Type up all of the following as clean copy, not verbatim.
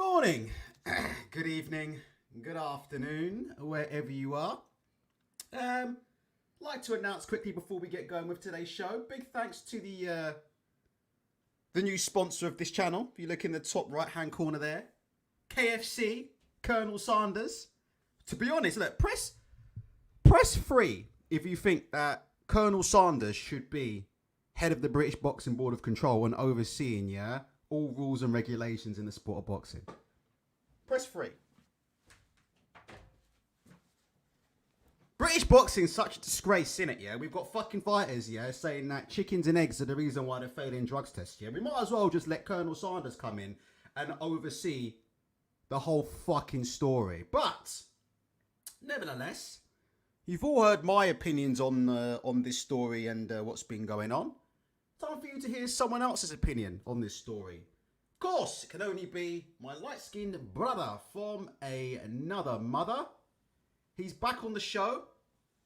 morning, good evening, good afternoon, wherever you are. Like to announce quickly before we get going with today's show. Big thanks to the new sponsor of this channel. If you look in the top right hand corner there, KFC, Colonel Sanders. To be honest, look, press free if you think that Colonel Sanders should be head of the British Boxing Board of Control and overseeing, all rules and regulations in the sport of boxing. Press free. British boxing's such a disgrace, innit, We've got fucking fighters, saying that chickens and eggs are the reason why they're failing drugs tests, We might as well just let Colonel Sanders come in and oversee the whole fucking story. But, nevertheless, you've all heard my opinions on this story and what's been going on. Time for you to hear someone else's opinion on this story. Of course, it can only be my light-skinned brother from another mother. He's back on the show.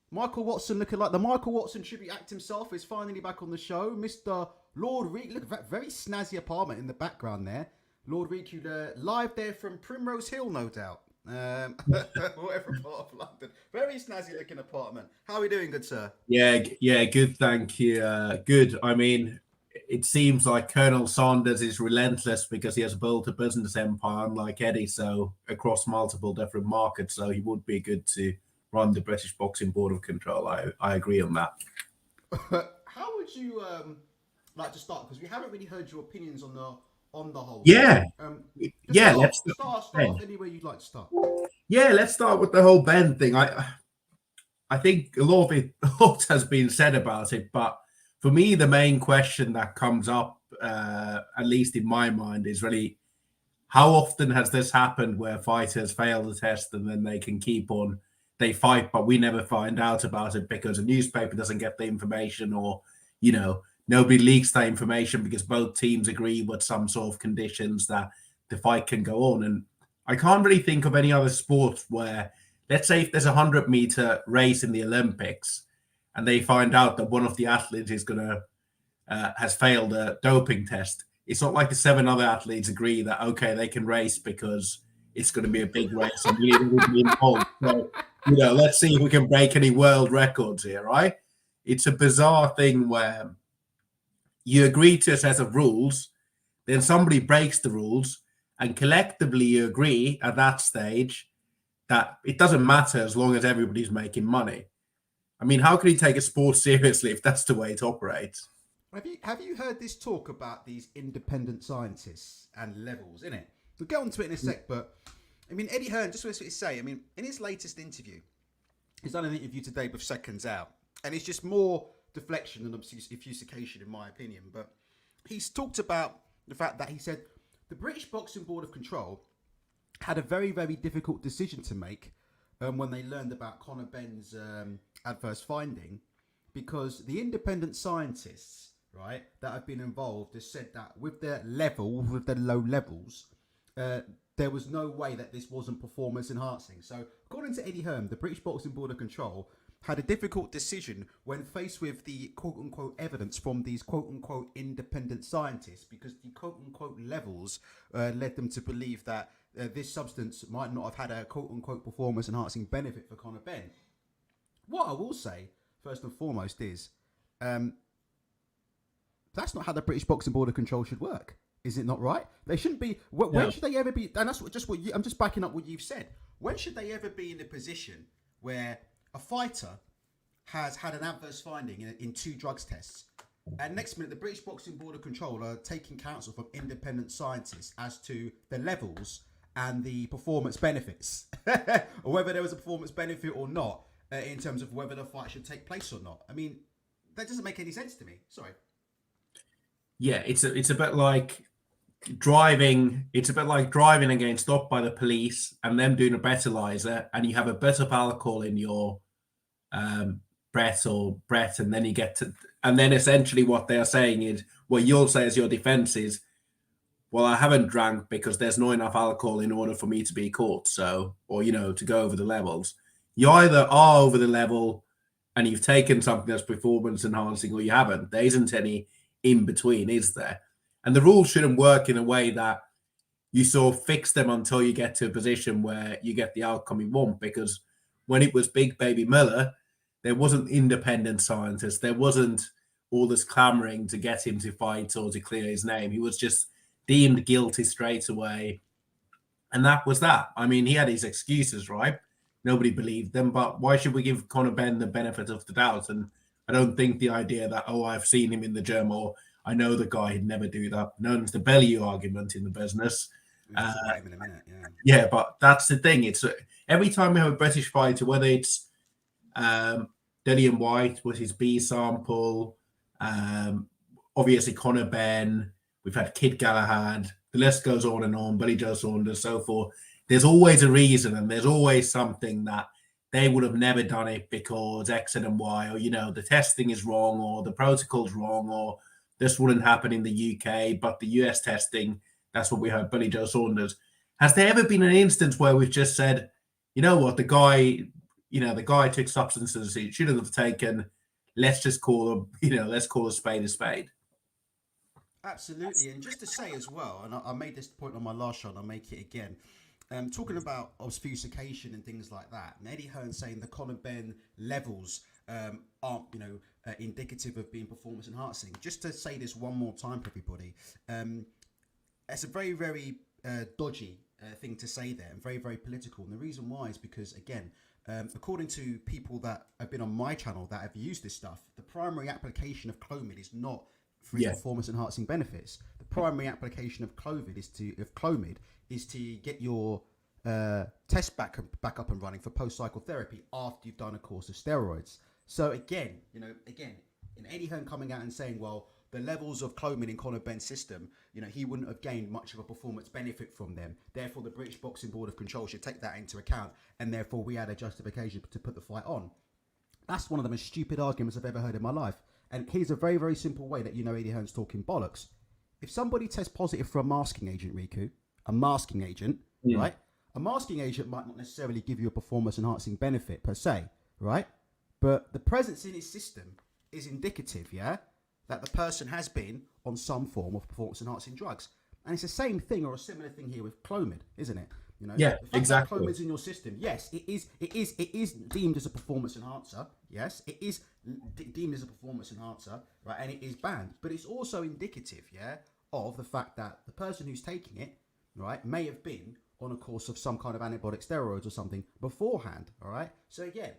Michael Watson, looking like the Michael Watson tribute act himself, is finally back on the show. Mr. Lord Reek, look at that very snazzy apartment in the background there. Lord Reek, you live there from Primrose Hill, no doubt. Whatever part of London. Very snazzy looking apartment. How are we doing, good sir? Yeah, good, thank you. Good. I mean, it seems like Colonel Sanders is relentless because he has built a business empire unlike Eddie, so across multiple different markets, so he would be good to run the British Boxing Board of Control. I agree on that. How would you like to start? Because we haven't really heard your opinions on the whole thing. Let's start anywhere you'd like to start. Yeah, let's start with the whole Ben thing. I think a lot has been said about it, but for me, the main question that comes up, at least in my mind, is really how often has this happened where fighters fail the test and then they fight, but we never find out about it because a newspaper doesn't get the information, or nobody leaks that information because both teams agree with some sort of conditions that the fight can go on. And I can't really think of any other sport where, let's say if there's a 100-meter race in the Olympics and they find out that one of the athletes is has failed a doping test, it's not like the 7 other athletes agree that, okay, they can race because it's going to be a big race and we need to be involved. So, let's see if we can break any world records here, right? It's a bizarre thing where you agree to a set of rules, then somebody breaks the rules, and collectively you agree at that stage that it doesn't matter as long as everybody's making money. I mean, how can you take a sport seriously if that's the way it operates? Have you heard this talk about these independent scientists and levels, innit? We'll get onto it in a sec, but I mean, Eddie Hearn, just what to say, I mean, in his latest interview, he's done an interview today with Seconds Out, and it's just more deflection than obfuscation, in my opinion. But he's talked about the fact that he said the British Boxing Board of Control had a very, very difficult decision to make when they learned about Conor Benn's adverse finding, because the independent scientists, right, that have been involved have said that with their low levels, there was no way that this wasn't performance enhancing. So according to Eddie Hearn, the British Boxing Board of Control had a difficult decision when faced with the quote-unquote evidence from these quote-unquote independent scientists, because the quote-unquote levels led them to believe that this substance might not have had a quote-unquote performance-enhancing benefit for Conor Benn. What I will say, first and foremost, is that's not how the British Boxing Board of Control should work. Is it not right? They shouldn't be. When should they ever be? And that's I'm just backing up what you've said. When should they ever be in a position where a fighter has had an adverse finding in 2 drugs tests, and next minute the British Boxing Board of Control are taking counsel from independent scientists as to the levels and the performance benefits, or whether there was a performance benefit or not, in terms of whether the fight should take place or not? I mean, that doesn't make any sense to me. Sorry. Yeah, it's a bit like driving. It's a bit like driving and getting stopped by the police and them doing a breathalyzer, and you have a bit of alcohol in your breath, and then you get to, and then essentially what they're saying is, what you'll say as your defense is, well, I haven't drank because there's not enough alcohol in order for me to be caught. So, or, to go over the levels. You either are over the level and you've taken something that's performance enhancing, or you haven't. There isn't any in between, is there? And the rules shouldn't work in a way that, you sort of fix them until you get to a position where you get the outcome you want. Because when it was Big Baby Miller, there wasn't independent scientists. There wasn't all this clamoring to get him to fight or to clear his name. He was just deemed guilty straight away. And that was that. I mean, he had his excuses, right? Nobody believed them, but why should we give Conor Benn the benefit of the doubt? And I don't think the idea that, oh, I've seen him in the gym, or I know the guy, he'd never do that. Known as the Bellew argument in the business. We'll talk about him in a minute, Yeah, but that's the thing. It's every time we have a British fighter, whether it's Dillian White with his B sample, obviously Conor Benn, we've had Kid Galahad, the list goes on and on, Billy Joe Saunders, so forth. There's always a reason, and there's always something that they would have never done it because X and Y, or, the testing is wrong, or the protocol's wrong, or this wouldn't happen in the UK, but the US testing, that's what we heard, Billy Joe Saunders. Has there ever been an instance where we've just said, you know what, the guy took substances he shouldn't have taken, let's just call him, let's call a spade? Absolutely. And just to say as well, and I made this point on my last show, and I'll make it again, talking about obfuscation and things like that, and Eddie Hearn saying the Conor Benn levels aren't, indicative of being performance enhancing. Just to say this one more time for everybody, it's a very, very dodgy thing to say there, and very, very political. And the reason why is because, again, according to people that have been on my channel that have used this stuff, the primary application of Clomid is not for performance enhancing benefits. The primary application of Clomid is to get your test back up and running for post-cycle therapy after you've done a course of steroids. So again, in Eddie Hearn coming out and saying, well, the levels of Clomid in Conor Benn's system, he wouldn't have gained much of a performance benefit from them. Therefore, the British Boxing Board of Control should take that into account, and therefore we had a justification to put the fight on. That's one of the most stupid arguments I've ever heard in my life. And here's a very, very simple way that Eddie Hearn's talking bollocks. If somebody tests positive for a masking agent, Riku, right? A masking agent might not necessarily give you a performance enhancing benefit per se, right? But the presence in his system is indicative, that the person has been on some form of performance enhancing drugs. And it's the same thing or a similar thing here with Clomid, isn't it? Yeah, exactly. Clomid's in your system. Yes, it is deemed as a performance enhancer. Yes, it is deemed as a performance enhancer, right? And it is banned. But it's also indicative, of the fact that the person who's taking it, right, may have been on a course of some kind of antibiotic steroids or something beforehand, all right? So again,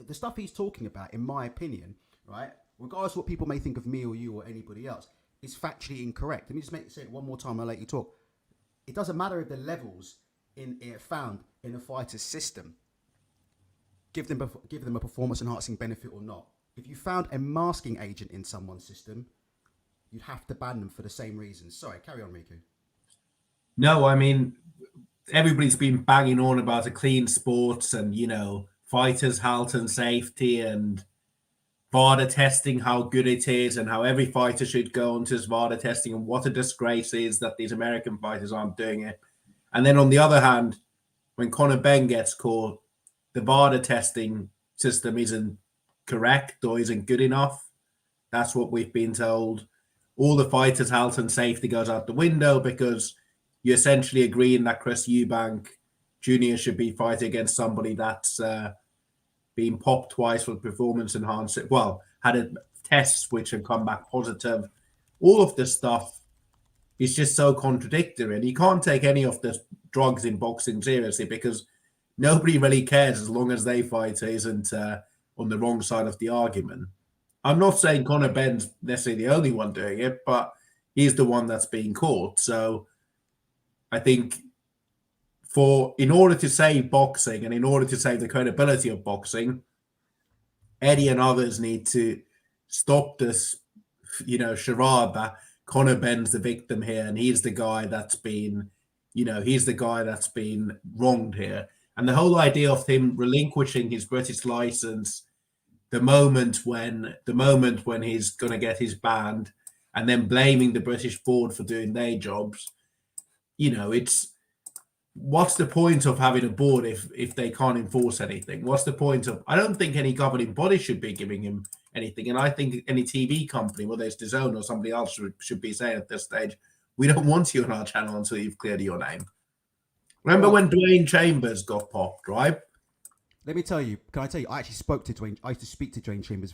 the stuff he's talking about, in my opinion, right, regardless of what people may think of me or you or anybody else, is factually incorrect. Let me just say it one more time, I'll let you talk. It doesn't matter if the levels found in a fighter's system give them a performance enhancing benefit or not. If you found a masking agent in someone's system, you'd have to ban them for the same reasons. Sorry, carry on, Riku. No, I mean, everybody's been banging on about a clean sports and, fighters' health and safety and VADA testing, how good it is, and how every fighter should go onto this VADA testing, and what a disgrace it is that these American fighters aren't doing it. And then on the other hand, when Conor Benn gets caught, the VADA testing system isn't correct or isn't good enough. That's what we've been told. All the fighters' health and safety goes out the window because you're essentially agreeing that Chris Eubank Jr. should be fighting against somebody that's been popped twice with performance enhancing. Well, had a tests which have come back positive. All of this stuff is just so contradictory, and you can't take any of the drugs in boxing seriously because nobody really cares as long as their fighter isn't on the wrong side of the argument. I'm not saying Conor Benn's necessarily the only one doing it, but he's the one that's being caught. So I think in order to save boxing and in order to save the credibility of boxing, Eddie and others need to stop this, charade that Conor Benn's the victim here and he's the guy that's been, wronged here. And the whole idea of him relinquishing his British license the moment when he's going to get his banned and then blaming the British board for doing their jobs, it's what's the point of having a board if they can't enforce anything? What's the point of? I don't think any governing body should be giving him anything, and I think any TV company, whether it's DAZN or somebody else, should be saying at this stage, we don't want you on our channel until you've cleared your name. Remember when Dwayne Chambers got popped, right? Let me tell you, can I tell you, I actually spoke to Dwayne. I used to speak to Dwayne Chambers,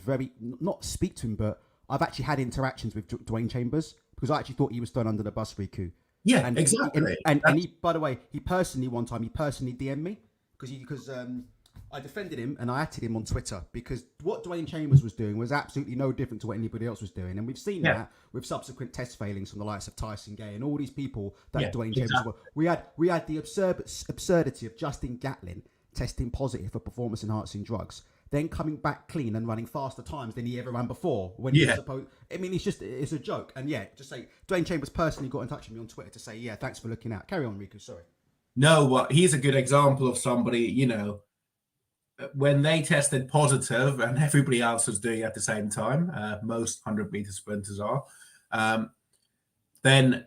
not speak to him, but I've actually had interactions with Dwayne Chambers because I actually thought he was thrown under the bus, Riku. Yeah, And exactly. And he, by the way, he personally DM'd me because I defended him and I atted him on Twitter because what Dwayne Chambers was doing was absolutely no different to what anybody else was doing, and we've seen that with subsequent test failings from the likes of Tyson Gay and all these people that Dwayne Chambers were. We had the absurdity of Justin Gatlin testing positive for performance enhancing drugs, then coming back clean and running faster times than he ever ran before. When he was supposed, I mean, it's a joke. And just say Dwayne Chambers personally got in touch with me on Twitter to say, thanks for looking out. Carry on, Riku. Sorry. No, well, he's a good example of somebody, when they tested positive and everybody else was doing it at the same time, most 100-meter sprinters are, then,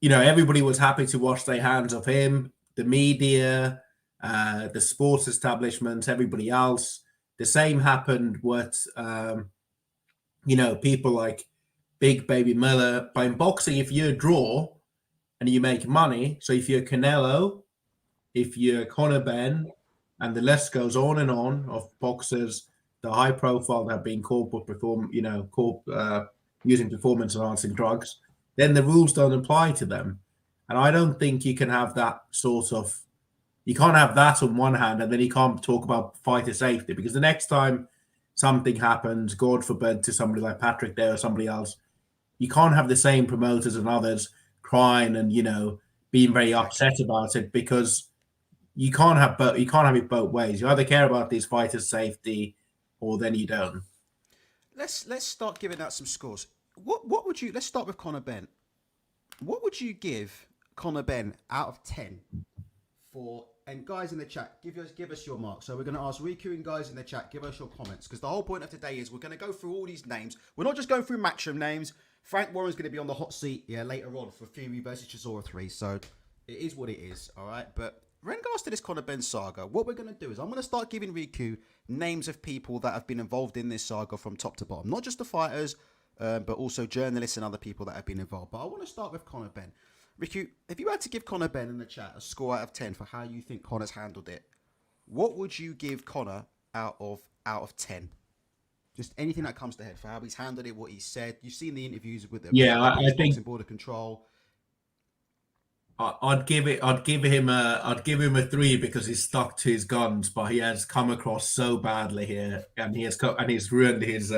everybody was happy to wash their hands of him, the media, the sports establishment, everybody else. The same happened with, people like Big Baby Miller. But in boxing, if you draw and you make money, so if you're Canelo, if you're Conor Benn, and the list goes on and on of boxers, the high profile that have been caught using performance enhancing drugs, then the rules don't apply to them. And I don't think you can have that you can't have that on one hand and then you can't talk about fighter safety, because the next time something happens, God forbid, to somebody like Patrick there or somebody else, you can't have the same promoters and others crying and, being very upset about it, because you can't have it both ways. You either care about these fighters' safety, or then you don't. Let's start giving out some scores. What would you? Let's start with Conor Benn. What would you give Conor Benn out of 10 for? And guys in the chat, give us your mark. So we're going to ask Riku and guys in the chat, give us your comments, because the whole point of today is we're going to go through all these names. We're not just going through matchroom names. Frank Warren's going to be on the hot seat later on for Fury versus Chisora 3. So it is what it is, all right. But in regards to this Conor Benn saga, what we're going to do is I'm going to start giving Riku names of people that have been involved in this saga from top to bottom. Not just the fighters, but also journalists and other people that have been involved. But I want to start with Conor Benn. Riku, if you had to give Conor Benn in the chat a score out of 10 for how you think Conor's handled it, what would you give Conor out of 10? Just anything that comes to head for how he's handled it, what he said. You've seen the interviews with the I think border control. I'd give him a 3 because he's stuck to his guns, but he has come across so badly here, and he's ruined his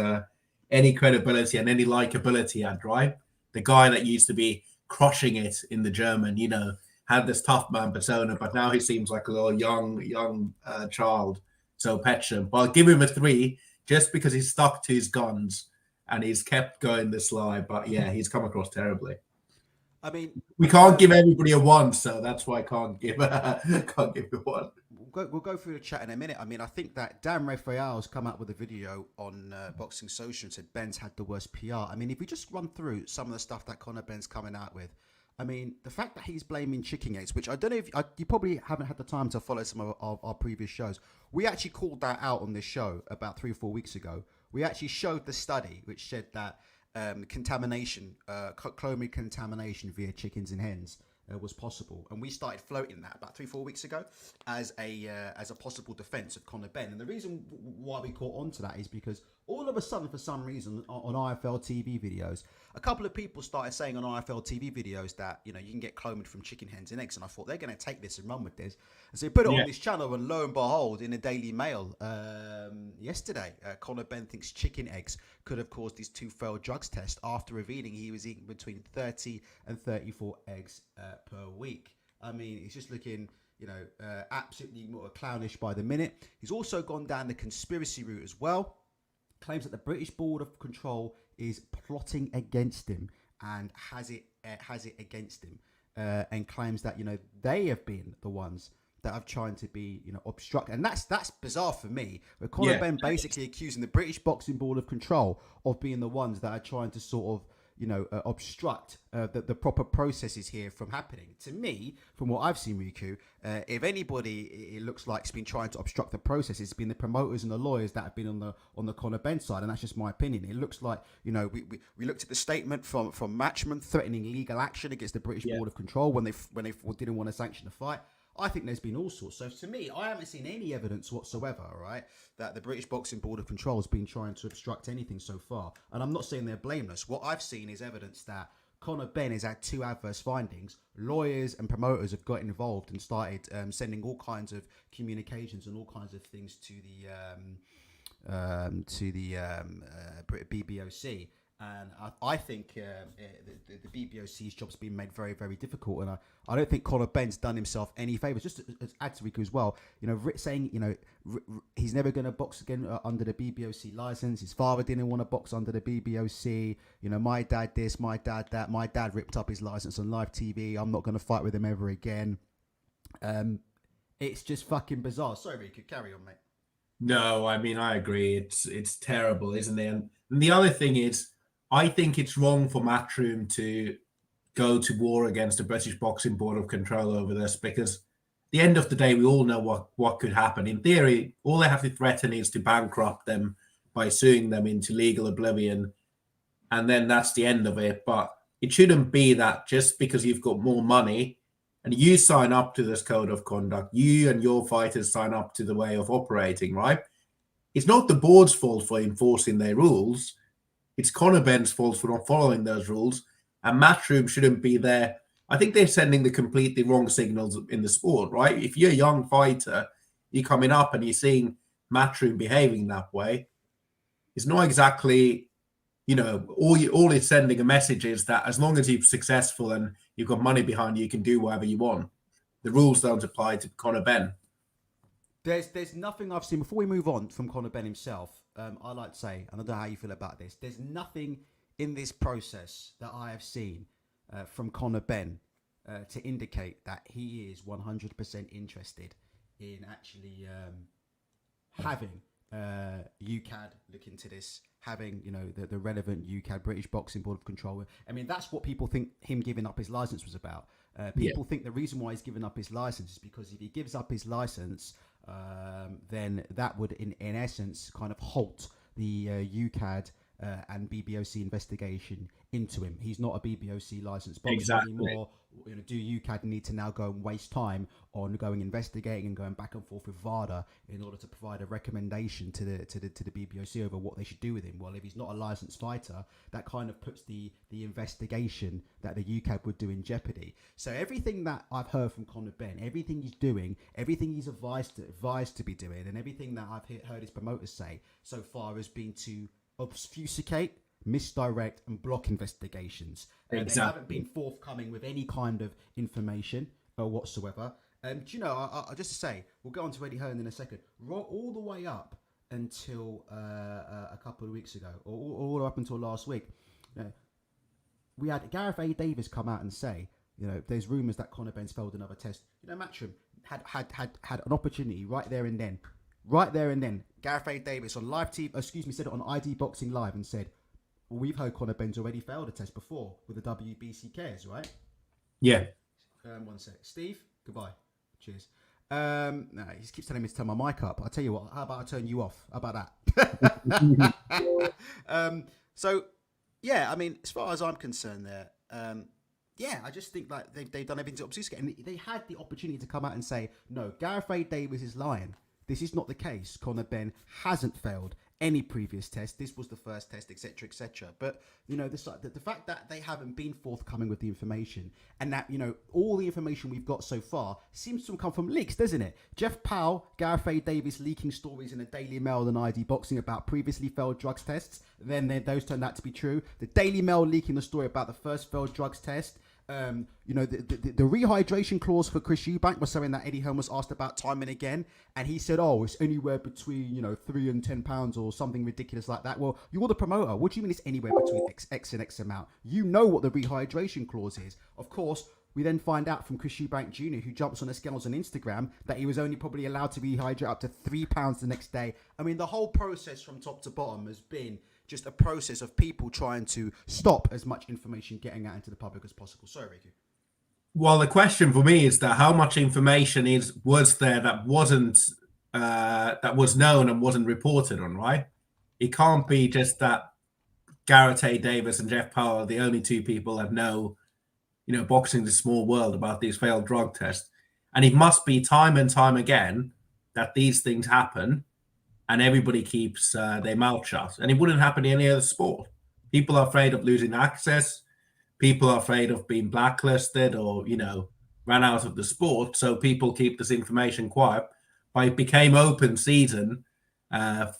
any credibility and any likability he had, right? The guy that used to be crushing it in the German, had this tough man persona, but now he seems like a little young child, so petulant. But I'll give him a 3 just because he's stuck to his guns and he's kept going this lie. But he's come across terribly. I mean, we can't give everybody a 1, so that's why I can't give you 1. We'll go through the chat in a minute. I mean, I think that Dan Rafael's come out with a video on Boxing Social and said Benn's had the worst PR. I mean, if we just run through some of the stuff that Conor Benn's coming out with, I mean, the fact that he's blaming chicken eggs, which I don't know if you probably haven't had the time to follow some of our previous shows. We actually called that out on this show about 3 or 4 weeks ago. We actually showed the study which said that contamination, chlorine contamination via chickens and hens was possible, and we started floating that about 3 or 4 weeks ago as a possible defense of Conor Benn. And the reason why we caught on to that is because all of a sudden, for some reason, on IFL TV videos, a couple of people started saying on IFL TV videos that you can get clomid from chicken hens and eggs, and I thought they're going to take this and run with this, and so we put it on this channel, and lo and behold, in the Daily Mail yesterday, Conor Benn thinks chicken eggs could have caused his 2 failed drugs test after revealing he was eating between 30 and 34 eggs per week. I mean, he's just looking, absolutely more clownish by the minute. He's also gone down the conspiracy route as well. Claims that the British Border Control is plotting against him and has it against him, and claims that they have been the ones that have tried to be obstruct, and that's bizarre for me. Where Conor Benn basically accusing the British Boxing Board of Control of being the ones that are trying to sort of obstruct the proper processes here from happening. To me, from what I've seen, Riku, if anybody, it looks like it's been trying to obstruct the process, it's been the promoters and the lawyers that have been on the Conor Benn side, and that's just my opinion. It looks like, we looked at the statement from Matchman threatening legal action against the British Board of Control when they didn't want to sanction the fight. I think there's been all sorts. So to me, I haven't seen any evidence whatsoever, right, that the British Boxing Board of Control has been trying to obstruct anything so far. And I'm not saying they're blameless. What I've seen is evidence that Conor Benn has had 2 adverse findings. Lawyers and promoters have got involved and started sending all kinds of communications and all kinds of things to the BBOC. And I think the BBOC's job's been made very, very difficult. And I don't think Conor Benn's done himself any favours. Just as add to Riku as well, saying, he's never going to box again under the BBOC licence. His father didn't want to box under the BBOC. My dad this, my dad that. My dad ripped up his licence on live TV. I'm not going to fight with him ever again. It's just fucking bizarre. Sorry, Riku, carry on, mate. No, I mean, I agree. It's terrible, isn't it? And the other thing is, I think it's wrong for Matchroom to go to war against the British Boxing Board of Control over this, because at the end of the day, we all know what could happen. In theory, all they have to threaten is to bankrupt them by suing them into legal oblivion, and then that's the end of it. But it shouldn't be that just because you've got more money and you sign up to this code of conduct, you and your fighters sign up to the way of operating, right? It's not the board's fault for enforcing their rules. It's Conor Benn's fault for not following those rules, and Matchroom shouldn't be there. I think they're sending the completely wrong signals in the sport, right? If you're a young fighter, you're coming up and you're seeing Matchroom behaving that way, it's not exactly, all it's sending a message is that as long as you're successful and you've got money behind you, you can do whatever you want. The rules don't apply to Conor Benn. There's nothing I've seen, before we move on from Conor Benn himself, I like to say, and I don't know how you feel about this, there's nothing in this process that I have seen from Conor Benn to indicate that he is 100% interested in actually having UCAD look into this, having the relevant UCAD, British Boxing Board of Control. I mean, that's what people think him giving up his license was about. People think the reason why he's given up his license is because if he gives up his license, then that would in essence kind of halt the UCAD and BBOC investigation into him. He's not a BBOC licensed boxer anymore. Do UCAD need to now go and waste time on going investigating and going back and forth with VADA in order to provide a recommendation to the BBOC over what they should do with him? Well, if he's not a licensed fighter, that kind of puts the investigation that the UCAD would do in jeopardy. So everything that I've heard from Conor Benn, everything he's doing, everything he's advised to be doing, and everything that I've heard his promoters say so far has been to obfuscate, misdirect and block investigations. They haven't been forthcoming with any kind of information whatsoever. And I just to say, we'll go on to Eddie Hearn in a second. All the way up until a couple of weeks ago, or all the way up until last week, we had Gareth A. Davis come out and say, there's rumours that Conor Benn's failed another test. Matchroom had an opportunity right there and then. Gareth A. Davis on live TV, said it on ID Boxing Live and said, well, we've heard Conor Benn's already failed a test before with the WBC cares, right? Yeah. One sec. Steve, goodbye. Cheers. No, he just keeps telling me to turn my mic up. I'll tell you what, how about I turn you off? How about that? So, yeah, I mean, as far as I'm concerned there, I just think like they've done everything to obfuscate. And they had the opportunity to come out and say, no, Gareth A. Davis is lying. This is not the case. Conor Benn hasn't failed any previous test. This was the first test, etc., etc. But the fact that they haven't been forthcoming with the information, and that all the information we've got so far seems to have come from leaks, doesn't it? Jeff Powell, Gareth A. Davis leaking stories in the Daily Mail and ID Boxing about previously failed drugs tests. Then those turned out to be true. The Daily Mail leaking the story about the first failed drugs test. The rehydration clause for Chris Eubank was something that Eddie Hearn was asked about time and again, and he said, "Oh, it's anywhere between 3 and 10 pounds or something ridiculous like that." Well, you're the promoter. What do you mean it's anywhere between X and X amount? You know what the rehydration clause is. Of course, we then find out from Chris Eubank Jr., who jumps on the scales on Instagram, that he was only probably allowed to rehydrate up to £3 the next day. I mean, the whole process from top to bottom has been just a process of people trying to stop as much information getting out into the public as possible. Sorry, Ricky. Well, the question for me is that how much information was there that wasn't that was known and wasn't reported on, right? It can't be just that Garrett A. Davis and Jeff Powell are the only two people that know, boxing's a small world about these failed drug tests. And it must be time and time again that these things happen and everybody keeps their mouth shut. And it wouldn't happen in any other sport. People are afraid of losing access. People are afraid of being blacklisted or, ran out of the sport. So people keep this information quiet. But it became open season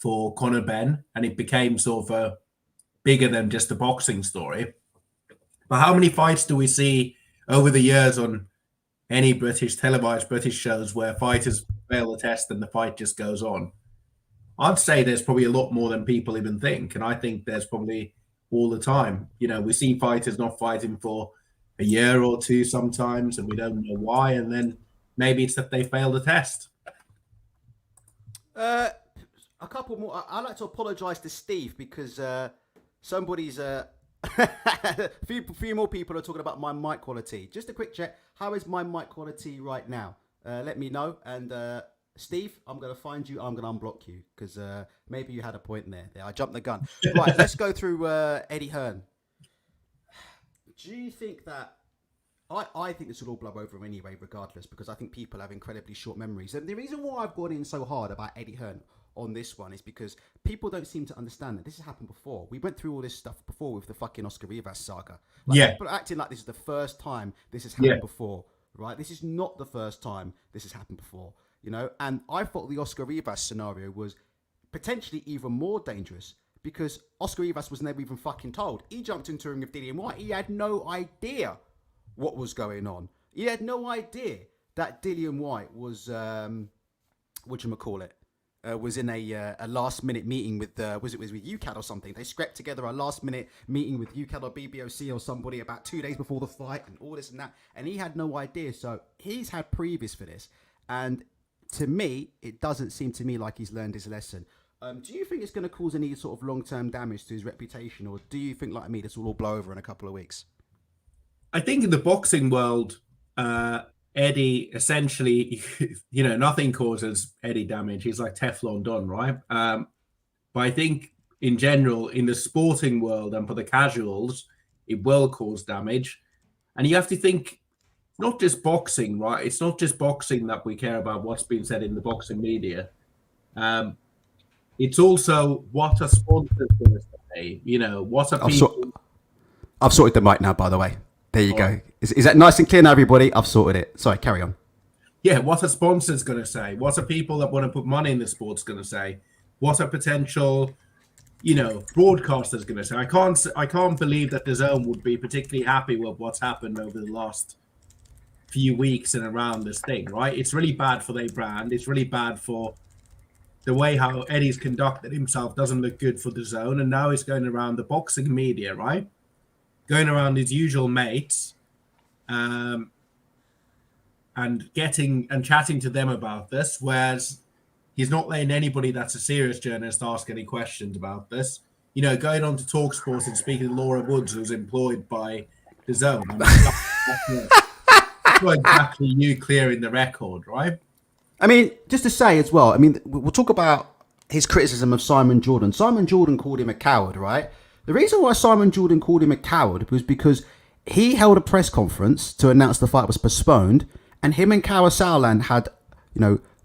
for Conor Benn, and it became sort of bigger than just a boxing story. But how many fights do we see over the years on any televised British shows where fighters fail the test and the fight just goes on? I'd say there's probably a lot more than people even think. And I think there's probably all the time. We see fighters not fighting for a year or two sometimes, and we don't know why. And then maybe it's that they failed the test. A couple more. I'd like to apologise to Steve because somebody's... a few more people are talking about my mic quality. Just a quick check. How is my mic quality right now? Let me know. And Steve, I'm going to find you. I'm going to unblock you because maybe you had a point there. I jumped the gun. Right, let's go through Eddie Hearn. Do you think that... I think this will all blow over anyway, regardless, because I think people have incredibly short memories. And the reason why I've gone in so hard about Eddie Hearn on this one is because people don't seem to understand that this has happened before. We went through all this stuff before with the fucking Oscar Rivas saga. People are acting like this is the first time this has happened before, right? This is not the first time this has happened before, And I thought the Oscar Rivas scenario was potentially even more dangerous because Oscar Rivas was never even fucking told. He jumped into a ring with Dillian White. He had no idea what was going on. He had no idea that Dillian White was, was in a last minute meeting with was with UCAD or something. They scrapped together a last minute meeting with UCAD or BBOC or somebody about 2 days before the fight and all this and that. And he had no idea. So he's had previous for this. And to me, it doesn't seem to me like he's learned his lesson. Do you think it's going to cause any sort of long-term damage to his reputation? Or do you think, like me, this will all blow over in a couple of weeks? I think in the boxing world, Eddie essentially, nothing causes Eddie damage. He's like Teflon Don, right? But I think in general, in the sporting world and for the casuals, it will cause damage. And you have to think, not just boxing, right? It's not just boxing that we care about what's being said in the boxing media. It's also what a sponsor's going to say, what are people... I've sorted the mic now, by the way. There you go. Is that nice and clear now, everybody? I've sorted it. Sorry, carry on. Yeah, what are sponsors going to say? What are people that want to put money in the sports going to say? What are potential, broadcasters going to say? I can't believe that DAZN would be particularly happy with what's happened over the last few weeks and around this thing, right? It's really bad for their brand. It's really bad for the way how Eddie's conducted himself. Doesn't look good for DAZN, and now he's going around the boxing media, right? Going around his usual mates, and chatting to them about this, whereas he's not letting anybody that's a serious journalist ask any questions about this. Going on to TalkSport and speaking to Laura Woods, who's employed by DAZN. It's not exactly you clearing the record, right? I mean, just to say as well, we'll talk about his criticism of Simon Jordan. Simon Jordan called him a coward, right? The reason why Simon Jordan called him a coward was because he held a press conference to announce the fight was postponed, and him and Kawa Sauerland had,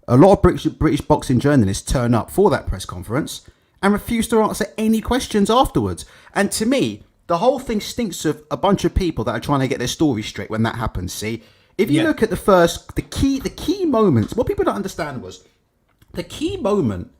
a lot of British boxing journalists turn up for that press conference and refused to answer any questions afterwards. And to me, the whole thing stinks of a bunch of people that are trying to get their story straight when that happens. See, if you look at the key moments, what people don't understand was the key moment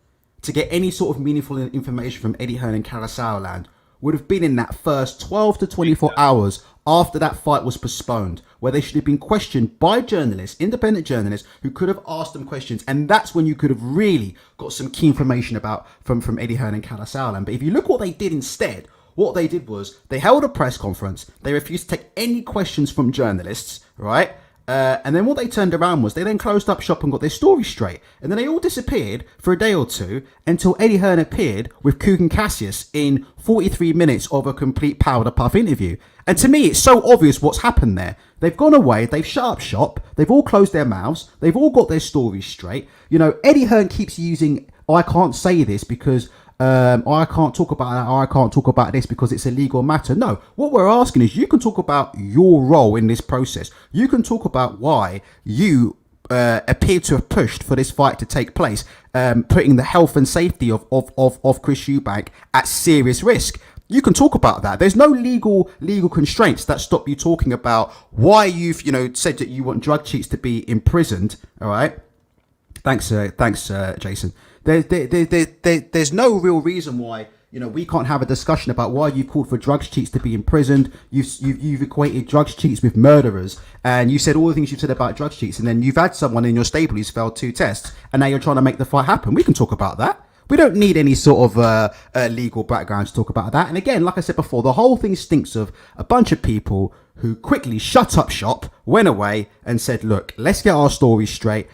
to get any sort of meaningful information from Eddie Hearn and Kawa Sauerland would have been in that first 12 to 24 hours after that fight was postponed, where they should have been questioned by journalists, independent journalists, who could have asked them questions. And that's when you could have really got some key information about from Eddie Hearn and Kawa Sauerland. But if you look what they did instead, what they did was they held a press conference. They refused to take any questions from journalists, right? And then what they turned around was they then closed up shop and got their story straight. And then they all disappeared for a day or two until Eddie Hearn appeared with Kugan Cassius in 43 minutes of a complete powder puff interview. And to me, it's so obvious what's happened there. They've gone away, they've shut up shop, they've all closed their mouths, they've all got their stories straight. You know, Eddie Hearn keeps using, I can't say this because I can't talk about that, or I can't talk about this because it's a legal matter. No, what we're asking is you can talk about your role in this process. You can talk about why you appear to have pushed for this fight to take place, putting the health and safety of Chris Eubank at serious risk. You can talk about that. There's no legal constraints that stop you talking about why you've said that you want drug cheats to be imprisoned. All right. Thanks, Jason. There's no real reason why we can't have a discussion about why you called for drugs cheats to be imprisoned. You've equated drugs cheats with murderers, and you said all the things you've said about drugs cheats, and then you've had someone in your stable who's failed 2 tests, and now you're trying to make the fight happen. We can talk about that. We don't need any sort of legal background to talk about that. And again, like I said before, the whole thing stinks of a bunch of people who quickly shut up shop, went away, and said, "Look, let's get our story straight."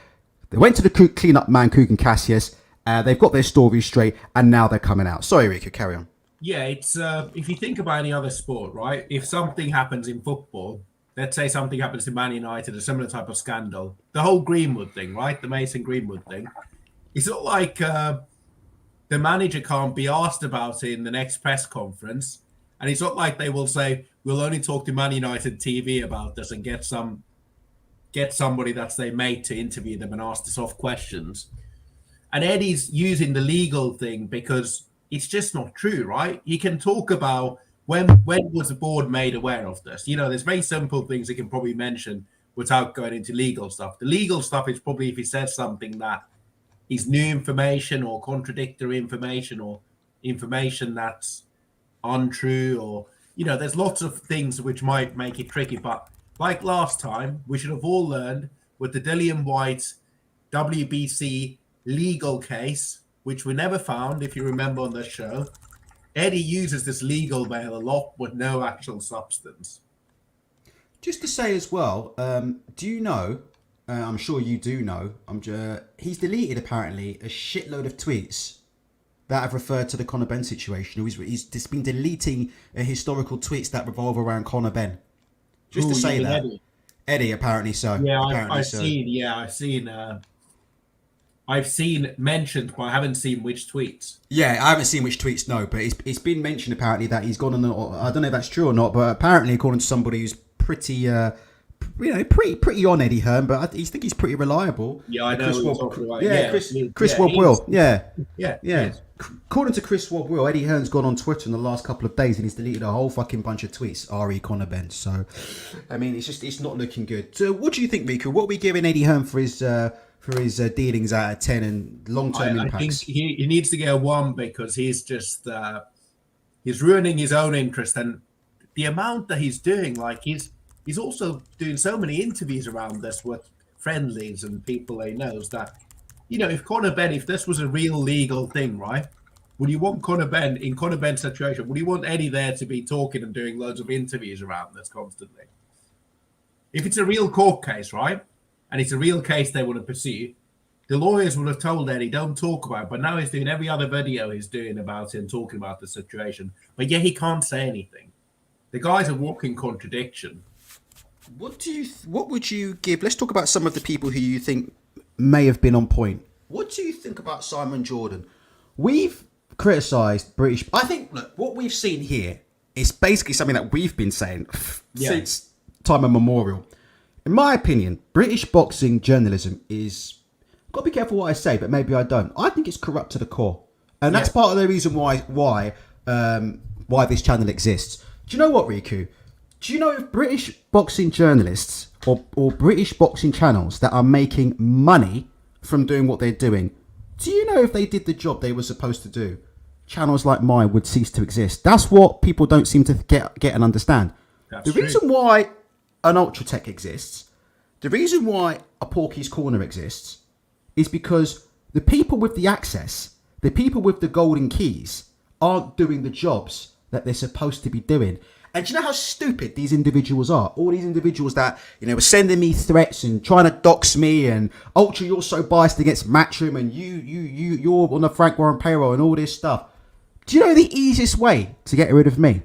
They went to the clean-up man, Kugan Cassius. They've got their story straight, and now they're coming out. Sorry, Rico, carry on. Yeah, it's if you think about any other sport, right? If something happens in football, let's say something happens to Man United, a similar type of scandal, the whole Greenwood thing, right? The Mason Greenwood thing. It's not like the manager can't be asked about it in the next press conference, and it's not like they will say, "We'll only talk to Man United TV about this and get somebody that's their mate to interview them and ask the soft questions." And Eddie's using the legal thing because it's just not true, right? He can talk about when was the board made aware of this. There's very simple things he can probably mention without going into legal stuff. The legal stuff is probably if he says something that is new information or contradictory information or information that's untrue, or there's lots of things which might make it tricky. But like last time, we should have all learned with the Dillian White WBC legal case, which we never found, if you remember on the show. Eddie uses this legal veil a lot with no actual substance. Just to say as well, do you know, I'm sure you do know, he's deleted apparently a shitload of tweets that have referred to the Conor Benn situation. He's just been deleting historical tweets that revolve around Conor Benn. Just to say that. Eddie, apparently so. Yeah, I've seen mentioned, but I haven't seen which tweets. Yeah, I haven't seen which tweets, no, but it's been mentioned apparently that he's gone on, I don't know if that's true or not, but apparently according to somebody who's pretty on Eddie Hearn, but I think he's pretty reliable. Yeah, I know. Chris Wobb-Will. Yeah. Yes. According to Chris Wobb-Will, Eddie Hearn's gone on Twitter in the last couple of days and he's deleted a whole fucking bunch of tweets. R.E. Conor Benn. So, I mean, it's not looking good. So, what do you think, Riku? What are we giving Eddie Hearn for his dealings out of 10 and long-term impacts? I think he needs to get a 1 because he's just he's ruining his own interest, and the amount that he's doing, like he's also doing so many interviews around this with friendlies and people he knows that, if Conor Benn, if this was a real legal thing, right? Would you want Conor Benn, in Conor Benn's situation, would you want Eddie there to be talking and doing loads of interviews around this constantly? If it's a real court case, right? And it's a real case they want to pursue, the lawyers would have told Eddie, don't talk about it. But now he's doing every other video he's doing about it and talking about the situation. But yet he can't say anything. The guy's a walking contradiction. What would you give? Let's talk about some of the people who you think may have been on point. What do you think about Simon Jordan? We've criticised British. I think, look, what we've seen here is basically something that we've been saying since time immemorial. In my opinion, British boxing journalism is, got to be careful what I say, but maybe I don't. I think it's corrupt to the core, and that's part of the reason why this channel exists. Do you know what, Riku? Do you know if British boxing journalists or British boxing channels that are making money from doing what they're doing, do you know if they did the job they were supposed to do, channels like mine would cease to exist? That's what people don't seem to get and understand. The reason why an Ultratech exists, the reason why a Porky's Corner exists, is because the people with the access, the people with the golden keys, aren't doing the jobs that they're supposed to be doing. And do you know how stupid these individuals are? All these individuals that, were sending me threats and trying to dox me and, Ultra, you're so biased against Matchroom and you're on the Frank Warren payroll and all this stuff. Do you know the easiest way to get rid of me?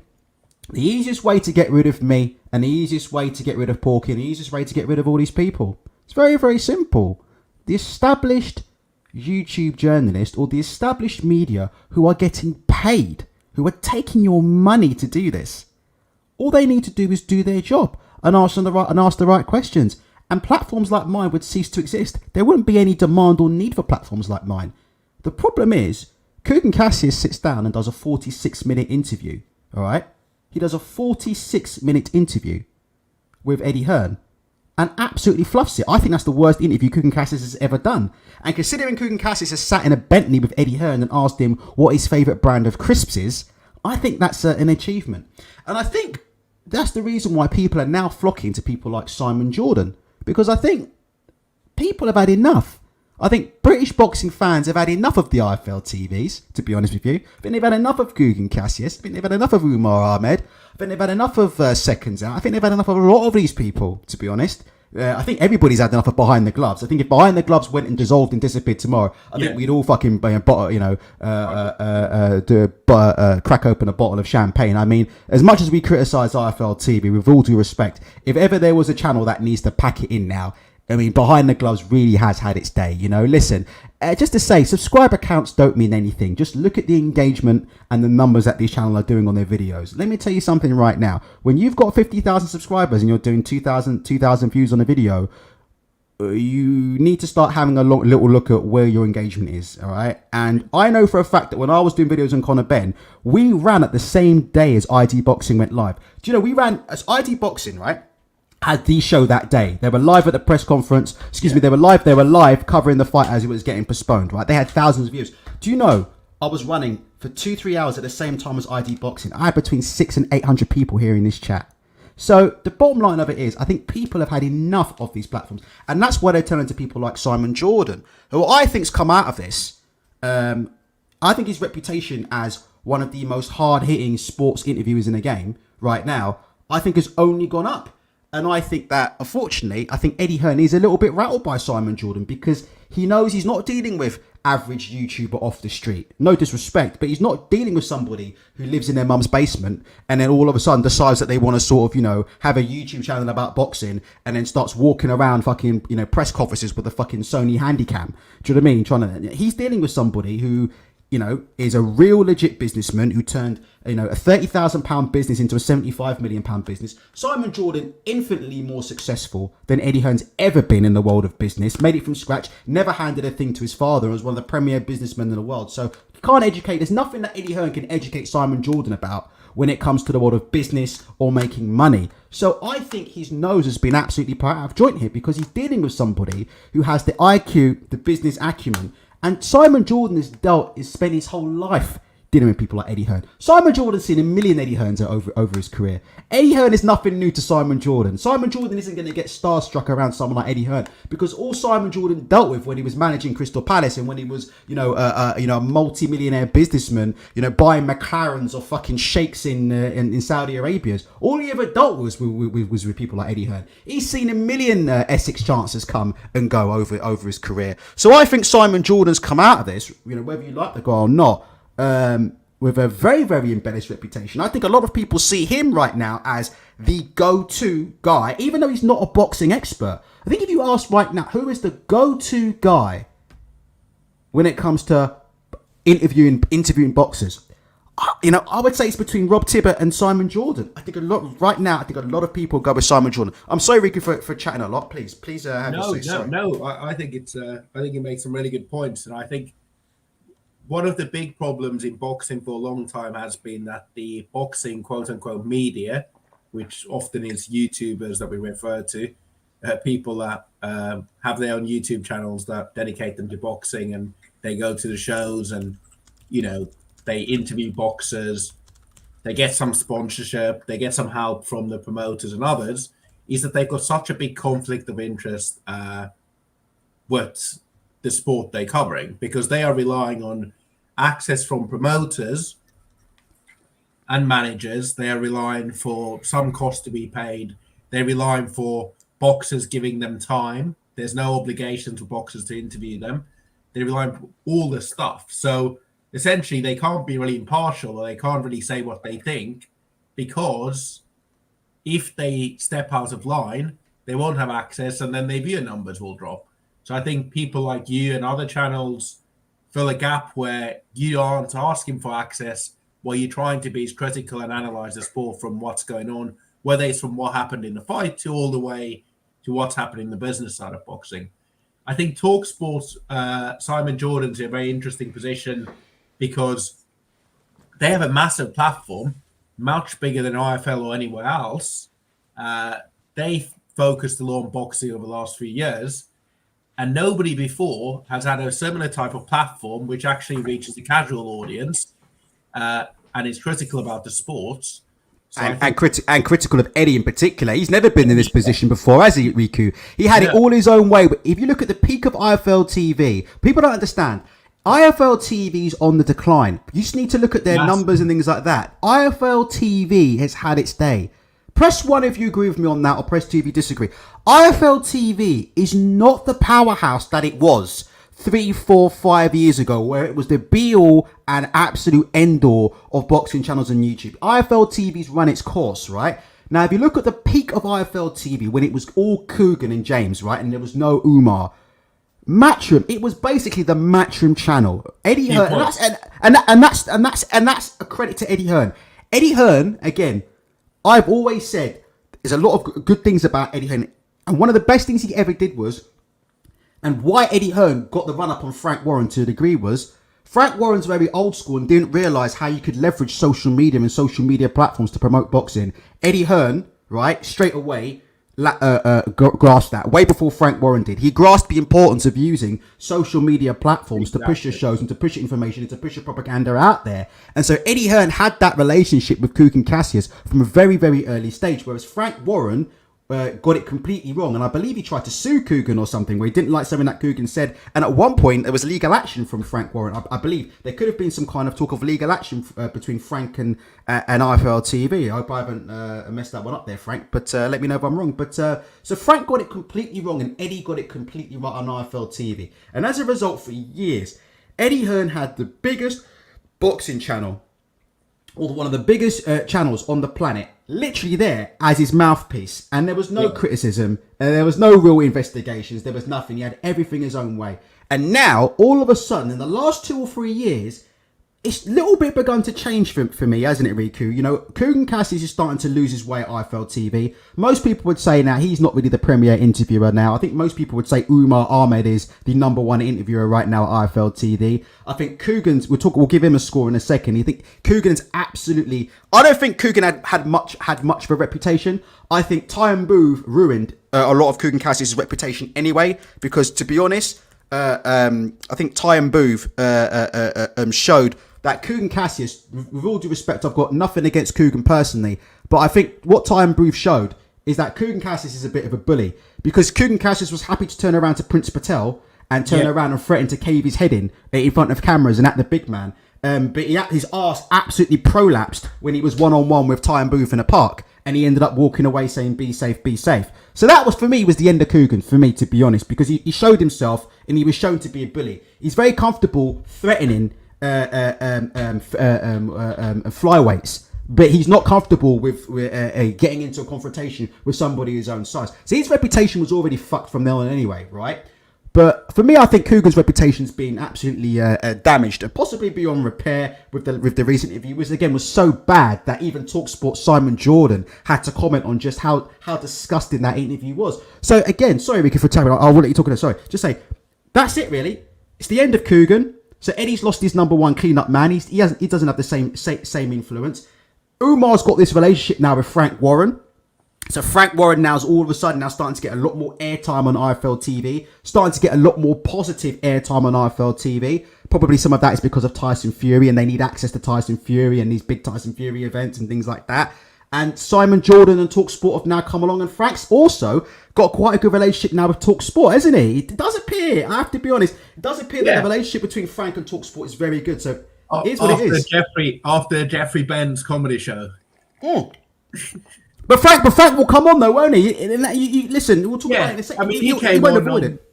The easiest way to get rid of me and the easiest way to get rid of Porky and the easiest way to get rid of all these people. It's very, very simple. The established YouTube journalist or the established media who are getting paid, who are taking your money to do this. All they need to do is do their job and ask the right questions. And platforms like mine would cease to exist. There wouldn't be any demand or need for platforms like mine. The problem is, Kugan Cassius sits down and does a 46-minute interview. All right? He does a 46-minute interview with Eddie Hearn and absolutely fluffs it. I think that's the worst interview Kugan Cassius has ever done. And considering Kugan Cassius has sat in a Bentley with Eddie Hearn and asked him what his favourite brand of crisps is, I think that's an achievement. And I think that's the reason why people are now flocking to people like Simon Jordan. Because I think people have had enough. I think British boxing fans have had enough of the IFL TVs, to be honest with you. I think they've had enough of Kugan Cassius. I think they've had enough of Umar Ahmed. I think they've had enough of Seconds Out. I think they've had enough of a lot of these people, to be honest. I think everybody's had enough of Behind the Gloves. I think if Behind the Gloves went and dissolved and disappeared tomorrow, I think we'd all fucking crack open a bottle of champagne. I mean, as much as we criticise IFL TV, with all due respect, if ever there was a channel that needs to pack it in now, I mean, Behind the Gloves really has had its day, Listen, just to say, subscriber counts don't mean anything. Just look at the engagement and the numbers that these channels are doing on their videos. Let me tell you something right now. When you've got 50,000 subscribers and you're doing 2,000 views on a video, you need to start having a little look at where your engagement is, all right? And I know for a fact that when I was doing videos on Conor Benn, we ran at the same day as ID Boxing went live. Do you know, we ran as ID Boxing, right? Had the show that day. They were live at the press conference. They were live covering the fight as it was getting postponed, right? They had thousands of views. Do you know, I was running for 2-3 hours at the same time as ID Boxing. I had between 600 and 800 people hearing this chat. So the bottom line of it is, I think people have had enough of these platforms. And that's why they're turning to people like Simon Jordan, who I think's come out of this. I think his reputation as one of the most hard-hitting sports interviewers in the game right now, I think has only gone up. And I think that, unfortunately, I think Eddie Hearn is a little bit rattled by Simon Jordan because he knows he's not dealing with average YouTuber off the street. No disrespect, but he's not dealing with somebody who lives in their mum's basement and then all of a sudden decides that they want to sort of, have a YouTube channel about boxing and then starts walking around fucking, press conferences with a fucking Sony Handycam. Do you know what I mean? He's dealing with somebody who, is a real legit businessman who turned, a £30,000 business into a £75 million business. Simon Jordan, infinitely more successful than Eddie Hearn's ever been in the world of business. Made it from scratch, never handed a thing to his father, and was one of the premier businessmen in the world. So you can't educate, there's nothing that Eddie Hearn can educate Simon Jordan about when it comes to the world of business or making money. So I think his nose has been absolutely put out of joint here because he's dealing with somebody who has the IQ, the business acumen. And Simon Jordan has spent his whole life dealing with people like Eddie Hearn. Simon Jordan's seen a million Eddie Hearns over his career. Eddie Hearn is nothing new to Simon Jordan. Simon Jordan isn't going to get starstruck around someone like Eddie Hearn because all Simon Jordan dealt with when he was managing Crystal Palace and when he was, a multi-millionaire businessman, buying McLarens or fucking sheikhs in Saudi Arabia. All he ever dealt was with people like Eddie Hearn. He's seen a million Essex chances come and go over his career. So I think Simon Jordan's come out of this, whether you like the guy or not, with a very, very embellished reputation. I think a lot of people see him right now as the go-to guy, even though he's not a boxing expert. I think if you ask right now, who is the go-to guy when it comes to interviewing boxers? I would say it's between Rob Tibbett and Simon Jordan. I think a lot of people go with Simon Jordan. I'm sorry, Ricky, for chatting a lot. Please have your say. No. I think you make some really good points, and I think one of the big problems in boxing for a long time has been that the boxing quote-unquote media, which often is YouTubers that we refer to, people that have their own YouTube channels that dedicate them to boxing, and they go to the shows and, they interview boxers, they get some sponsorship, they get some help from the promoters and others, is that they've got such a big conflict of interest with the sport they're covering because they are relying on access from promoters and managers. They're relying for some cost to be paid. They're relying for boxers giving them time. There's no obligation for boxers to interview them. They rely on all this stuff. So essentially, they can't be really impartial, or they can't really say what they think, because if they step out of line, they won't have access, and then their viewer numbers will drop. So I think people like you and other channels fill a gap where you aren't asking for access, where you're trying to be as critical and analyze the sport from what's going on, whether it's from what happened in the fight to all the way to what's happening in the business side of boxing. I think TalkSport's Simon Jordan's in a very interesting position because they have a massive platform, much bigger than IFL or anywhere else. They focused a lot on boxing over the last few years, and nobody before has had a similar type of platform which actually reaches the casual audience and is critical about the sports. So and critical of Eddie in particular. He's never been in this position before, has he, Riku? He had it all his own way. But if you look at the peak of IFL TV, people don't understand. IFL TV's on the decline. You just need to look at their numbers and things like that. IFL TV has had its day. Press 1 if you agree with me on that, or press 2 if you disagree. IFL TV is not the powerhouse that it was 3, 4, 5 years ago, where it was the be-all and absolute end-all of boxing channels on YouTube. IFL TV's run its course, right? Now, if you look at the peak of IFL TV, when it was all Coogan and James, right, and there was no Umar, Matchroom, it was basically the Matchroom channel. Eddie Hearn, and that's a credit to Eddie Hearn. Eddie Hearn, again, I've always said there's a lot of good things about Eddie Hearn, and one of the best things he ever did was, and why Eddie Hearn got the run up on Frank Warren to a degree, was Frank Warren's very old school and didn't realise how you could leverage social media and social media platforms to promote boxing. Eddie Hearn, right, straight away grasped that way before Frank Warren did. He grasped the importance of using social media platforms to push your shows and to push your information and to push your propaganda out there. And so Eddie Hearn had that relationship with Coogan Cassius from a very, very early stage, whereas Frank Warren got it completely wrong. And I believe he tried to sue Coogan or something, where he didn't like something that Coogan said. And at one point, there was legal action from Frank Warren. I believe there could have been some kind of talk of legal action between Frank and IFL TV. I hope I haven't messed that one up there, Frank. But let me know if I'm wrong. But so Frank got it completely wrong, and Eddie got it completely right on IFL TV. And as a result, for years, Eddie Hearn had the biggest boxing channel, or one of the biggest channels on the planet, literally there as his mouthpiece, and there was no criticism, and there was no real investigations, there was nothing. He had everything his own way. And now, all of a sudden, in the last 2 or 3 years, it's a little bit begun to change for me, hasn't it, Riku? You know, Coogan Cassius is starting to lose his way at IFL TV. Most people would say now he's not really the premier interviewer now. I think most people would say Umar Ahmed is the #1 interviewer right now at IFL TV. I think Coogan's, we'll give him a score in a second. You think Coogan's absolutely, I don't think Coogan had much of a reputation. I think Ty and Booth ruined a lot of Coogan Cassius' reputation anyway, because to be honest, I think Ty and Booth showed that Coogan Cassius, with all due respect, I've got nothing against Coogan personally, but I think what Ty and Booth showed is that Coogan Cassius is a bit of a bully, because Coogan Cassius was happy to turn around to Prince Patel and turn around and threaten to cave his head in front of cameras and at the big man. But his arse absolutely prolapsed when he was one-on-one with Ty and Booth in a park, and he ended up walking away saying, be safe, be safe. So that was, for me, was the end of Coogan, for me, to be honest, because he showed himself and he was shown to be a bully. He's very comfortable threatening flyweights, but he's not comfortable with getting into a confrontation with somebody his own size. So his reputation was already fucked from there on anyway, right? But for me, I think Coogan's reputation's been absolutely damaged, and possibly beyond repair with the recent interview, which again was so bad that even TalkSport's Simon Jordan had to comment on just how disgusting that interview was. So again, sorry Ricky for telling me, I'll let you talk. Sorry, just say that's it really. It's the end of Coogan. So Eddie's lost his #1 clean-up man. He doesn't have the same influence. Umar's got this relationship now with Frank Warren. So Frank Warren now's all of a sudden now starting to get a lot more airtime on IFL TV, starting to get a lot more positive airtime on IFL TV. Probably some of that is because of Tyson Fury, and they need access to Tyson Fury and these big Tyson Fury events and things like that. And Simon Jordan and TalkSport have now come along, and Frank's also got quite a good relationship now with TalkSport, hasn't he? It does appear, I have to be honest, it does appear that the relationship between Frank and TalkSport is very good. So It is what it is. After Jeffrey Benn's comedy show. Mm. But Frank will come on though, won't he? You listen, we'll talk about it in a second. I mean, he came on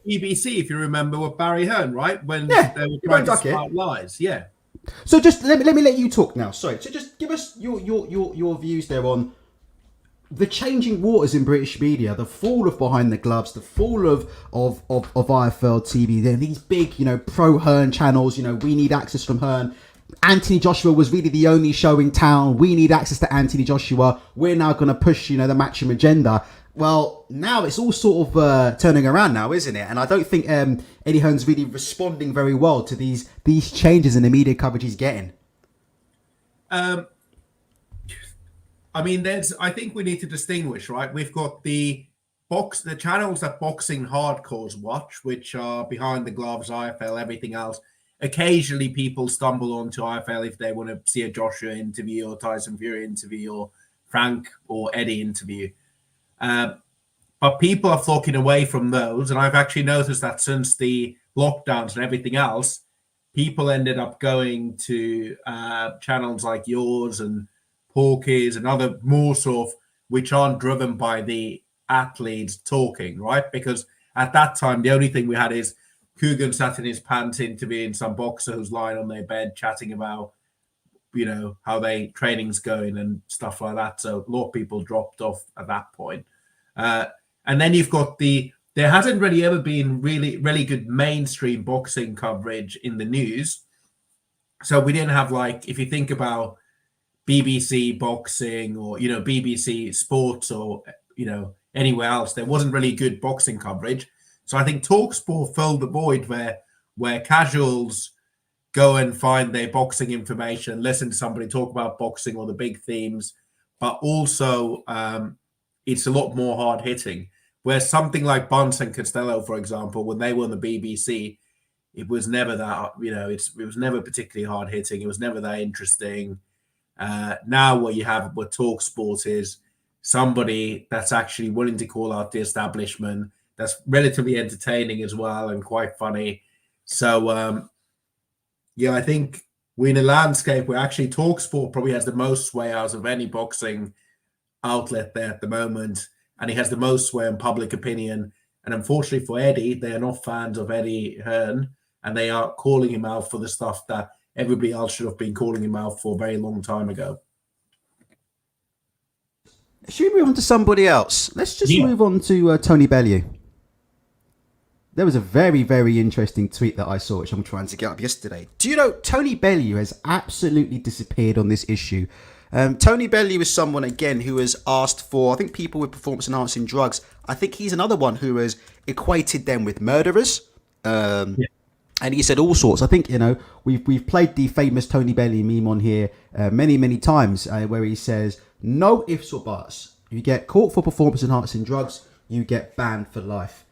BBC, if you remember, with Barry Hearn, right? When they were trying to start lies. Yeah. So just let me let you talk now. Sorry. So just give us your views there on the changing waters in British media, the fall of Behind the Gloves, the fall of IFL TV. There are these big, pro Hearn channels. We need access from Hearn. Anthony Joshua was really the only show in town. We need access to Anthony Joshua. We're now going to push, the Matchroom agenda. Well, now it's all sort of turning around now, isn't it? And I don't think Eddie Hearn's really responding very well to these changes in the media coverage he's getting. I mean, I think we need to distinguish, right? We've got the channels that boxing hardcores watch, which are Behind the Gloves, IFL, everything else. Occasionally, people stumble onto IFL if they want to see a Joshua interview or Tyson Fury interview or Frank or Eddie interview. But people are flocking away from those. And I've actually noticed that since the lockdowns and everything else, people ended up going to channels like yours and Porky's and other more sort of, which aren't driven by the athletes talking, right? Because at that time, the only thing we had is Coogan sat in his pants interviewing some boxer who's lying on their bed chatting about, how their training's going and stuff like that. So a lot of people dropped off at that point. And then you've got there hasn't really ever been really, really good mainstream boxing coverage in the news. So we didn't have if you think about BBC boxing or, BBC sports or, anywhere else, there wasn't really good boxing coverage. So I think TalkSport filled the void where casuals go and find their boxing information, listen to somebody talk about boxing or the big themes, but also it's a lot more hard hitting. Where something like Bunce and Costello, for example, when they were on the BBC, it was never that, it was never particularly hard hitting. It was never that interesting. Now what you have with TalkSport is somebody that's actually willing to call out the establishment, that's relatively entertaining as well and quite funny. So, I think we're in a landscape where actually TalkSport probably has the most sway out of any boxing outlet there at the moment, and he has the most sway in public opinion. And unfortunately for Eddie, they are not fans of Eddie Hearn, and they are calling him out for the stuff that everybody else should have been calling him out for a very long time ago. Should we move on to somebody else? Let's just move on to Tony Bellew. There was a very, very interesting tweet that I saw, which I'm trying to get up yesterday. Do you know Tony Bellew has absolutely disappeared on this issue? Tony Bellew is someone, again, who has asked for, I think, people with performance-enhancing drugs. I think he's another one who has equated them with murderers. And he said all sorts. I think, we've played the famous Tony Bellew meme on here many, many times where he says, no ifs or buts. You get caught for performance-enhancing drugs, you get banned for life.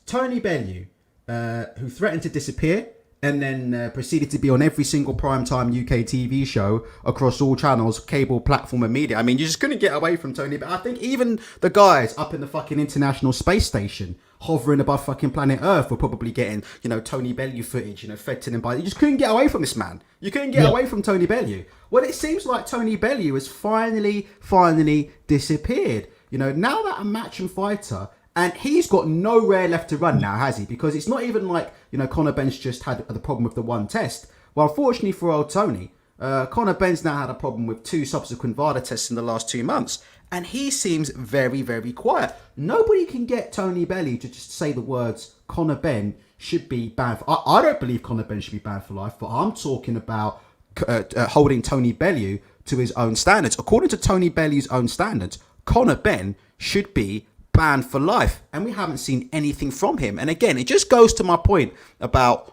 Tony Bellew, who threatened to disappear and then proceeded to be on every single primetime UK TV show across all channels, cable, platform and media. I mean, you just couldn't get away from Tony. But I think even the guys up in the fucking International Space Station hovering above fucking planet Earth were probably getting, Tony Bellew footage, fed to them by... You just couldn't get away from this man. You couldn't get away from Tony Bellew. Well, it seems like Tony Bellew has finally disappeared. Now that a Matchroom fighter... And he's got nowhere left to run now, has he? Because it's not even like, Conor Benn's just had the problem with the one test. Well, unfortunately for old Tony, Conor Benn's now had a problem with 2 subsequent VADA tests in the last 2 months. And he seems very, very quiet. Nobody can get Tony Bellew to just say the words, Conor Benn should be banned. I don't believe Conor Benn should be banned for life, but I'm talking about holding Tony Bellew to his own standards. According to Tony Bellew's own standards, Conor Benn should be banned for life, and we haven't seen anything from him. And again, it just goes to my point about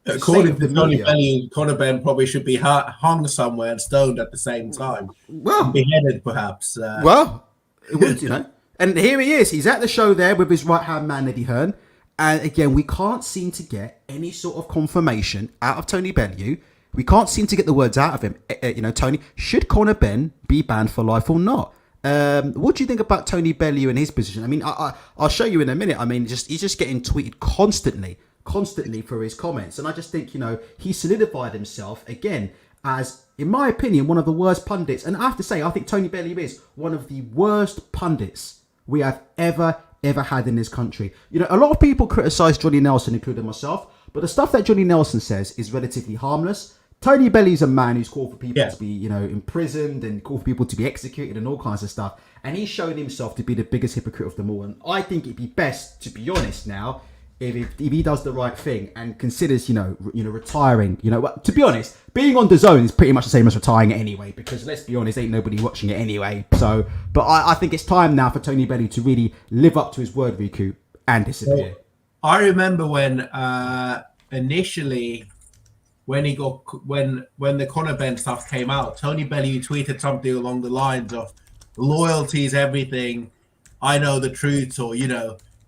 according to Tony Bellew, Conor Benn probably should be hung somewhere and stoned at the same time. Well, beheaded perhaps. And here he is. He's at the show there with his right hand man Eddie Hearn, and again, we can't seem to get any sort of confirmation out of Tony Bellew. We can't seem to get the words out of him. Tony, should Conor Benn be banned for life or not? What do you think about Tony Bellew and his position? I mean, I'll show you in a minute. I mean, he's just getting tweeted constantly constantly for his comments. And I just think, he solidified himself again as, in my opinion, one of the worst pundits. And I have to say, I think Tony Bellew is one of the worst pundits we have ever had in this country. A lot of people criticise Johnny Nelson, including myself, but the stuff that Johnny Nelson says is relatively harmless. Tony Bellew's a man who's called for people to be, imprisoned and called for people to be executed and all kinds of stuff. And he's shown himself to be the biggest hypocrite of them all. And I think it'd be best, to be honest now, if he does the right thing and considers, retiring. To be honest, being on DAZN is pretty much the same as retiring anyway, because let's be honest, ain't nobody watching it anyway. So, but I think it's time now for Tony Bellew to really live up to his word, Riku, and disappear. Well, I remember when initially, when the Conor Benn stuff came out, Tony Bellew tweeted something along the lines of, "Loyalty is everything. I know the truth," or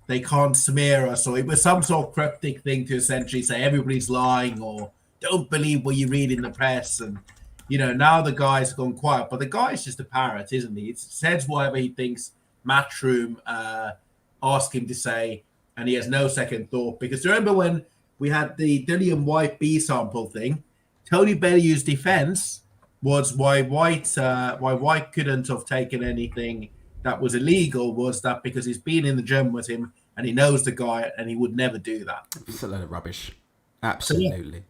they can't smear us, or it was some sort of cryptic thing to essentially say everybody's lying, or don't believe what you read in the press. And now the guy's gone quiet, but the guy's just a parrot, isn't he? He says whatever he thinks Matchroom ask him to say, and he has no second thought. Because remember when we had the Dillian White B sample thing, Tony Bellew's defense was why White couldn't have taken anything that was illegal, was that because he's been in the gym with him and he knows the guy and he would never do that. It's a load of rubbish. Absolutely.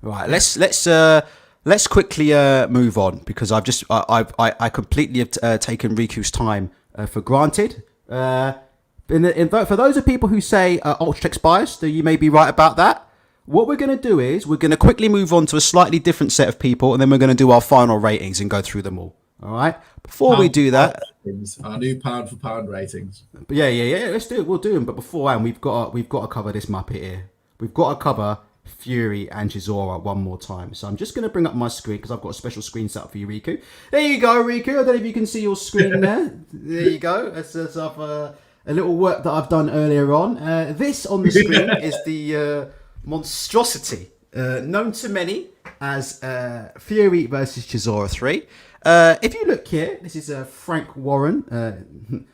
Right, let's quickly move on, because I completely have taken Riku's time for granted. For those of people who say Ultratek's biased, you may be right about that. What we're going to do is we're going to quickly move on to a slightly different set of people, and then we're going to do our final ratings and go through them all. All right. Before we do that, our new pound for pound ratings. Yeah. Let's do it. We'll do them. But beforehand, we've got to cover this Muppet here. We've got to cover Fury and Chisora one more time. So I'm just going to bring up my screen because I've got a special screen set up for you, Riku. There you go, Riku. I don't know if you can see your screen there. There you go. That's a little work that I've done earlier on. This on the screen is the monstrosity known to many as Fury versus Chisora 3. If you look here, this is Frank Warren,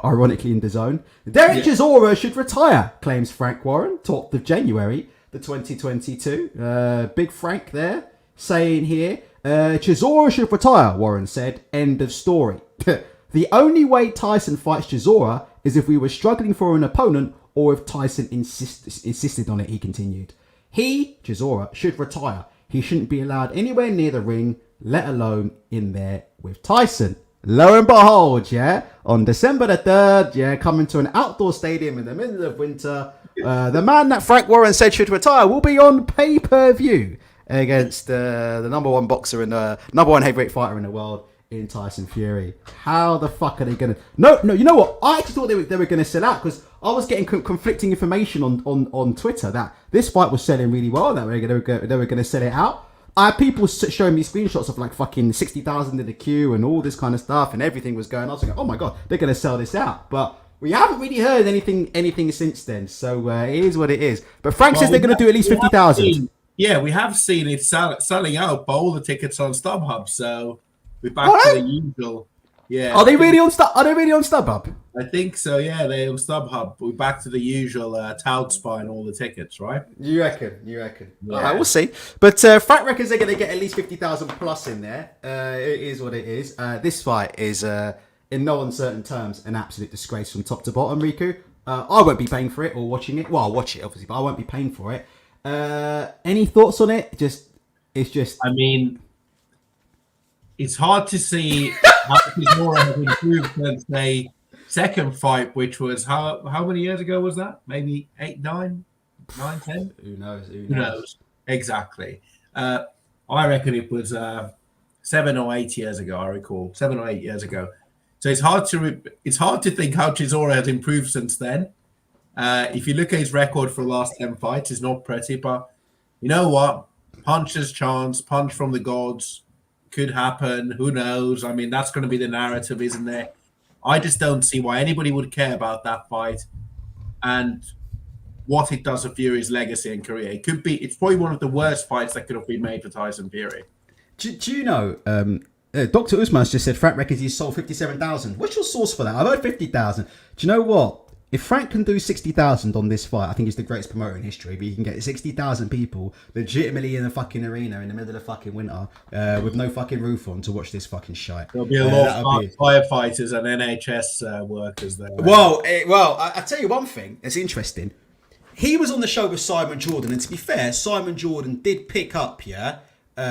ironically in DAZN. Derek Chisora should retire, claims Frank Warren, 12th of January, the 2022. Big Frank there saying here, Chisora should retire, Warren said. End of story. The only way Tyson fights Chisora is if we were struggling for an opponent or if Tyson insisted on it, he continued. He, Chisora, should retire. He shouldn't be allowed anywhere near the ring, let alone in there with Tyson. Lo and behold, on December the 3rd, coming to an outdoor stadium in the middle of winter, the man that Frank Warren said should retire will be on pay-per-view against the number one boxer and number one heavyweight fighter in the world, in Tyson Fury. How the fuck are they gonna? No, you know what? I actually thought they were gonna sell out, because I was getting conflicting information on Twitter that this fight was selling really well. That they were gonna sell it out. I had people showing me screenshots of like fucking 60,000 in the queue and all this kind of stuff, and everything was going. I was like, oh my god, they're gonna sell this out. But we haven't really heard anything since then. So it is what it is. But Frank says they're gonna do at least 50,000. Yeah, we have seen it selling out, but all the tickets on StubHub. So we're back to the usual. Yeah. Are they really on StubHub? I think so. Yeah, they're on StubHub. We're back to the usual tout spine, all the tickets, right? You reckon? Yeah. All right, we'll see. But Frank reckons they're going to get at least 50,000 plus in there. It is what it is. This fight is, in no uncertain terms, an absolute disgrace from top to bottom, Riku. I won't be paying for it or watching it. Well, I'll watch it, obviously, but I won't be paying for it. Any thoughts on it? It's just... I mean... It's hard to see how Chisora has improved since the second fight, which was how many years ago was that? Maybe 8, 9, 10? Who knows? Exactly. I reckon it was 7 or 8 years ago. I recall 7 or 8 years ago. So it's hard to think how Chisora has improved since then. If you look at his record for the last 10 fights, it's not pretty. But you know what? Puncher's chance, punch from the gods. Could happen. Who knows? I mean, that's going to be the narrative, isn't there? I just don't see why anybody would care about that fight and what it does for Fury's legacy and career. It's probably one of the worst fights that could have been made for Tyson Fury. Do you know, Dr. Usman's just said Frank reckons he sold 57,000. What's your source for that? I've heard 50,000. Do you know what? If Frank can do 60,000 on this fight, I think he's the greatest promoter in history. But he can get 60,000 people legitimately in the fucking arena in the middle of fucking winter with no fucking roof on to watch this fucking shite. There'll be a lot of firefighters and NHS workers there. Well, I tell you one thing that's interesting. He was on the show with Simon Jordan, and to be fair, Simon Jordan did pick up,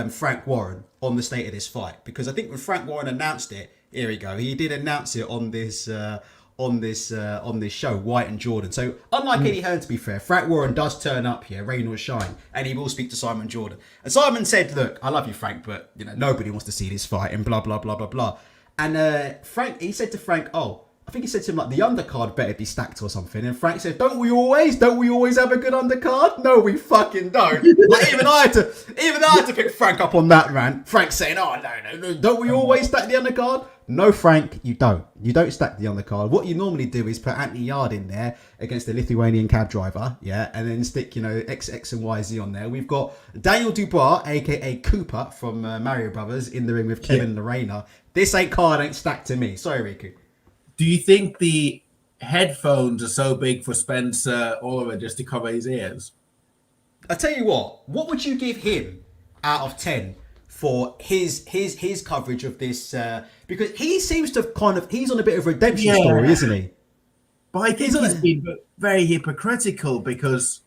Frank Warren on the state of this fight, because I think when Frank Warren announced it, here we go, he did announce it on this show, White and Jordan. So unlike Eddie Hearn, to be fair, Frank Warren does turn up here, rain or shine, and he will speak to Simon Jordan. And Simon said, "Look, I love you, Frank, but nobody wants to see this fight," and blah blah blah blah blah. And he said to Frank, I think he said to him, like, the undercard better be stacked or something. And Frank said, Don't we always have a good undercard? No, we fucking don't. Like, even I had to pick Frank up on that rant. Frank saying, no, don't we always stack the undercard? No, Frank, you don't. You don't stack the undercard. What you normally do is put Anthony Yard in there against the Lithuanian cab driver, and then stick, X and Y, Z on there. We've got Daniel Dubois, a.k.a. Cooper from Mario Brothers, in the ring with Kevin Lorena. This card ain't stacked to me. Sorry, Riku. Do you think the headphones are so big for Spencer Oliver just to cover his ears? I tell you what would you give him out of 10 for his coverage of this? Because he seems to he's on a bit of a redemption story, isn't he? But I think he's been very hypocritical because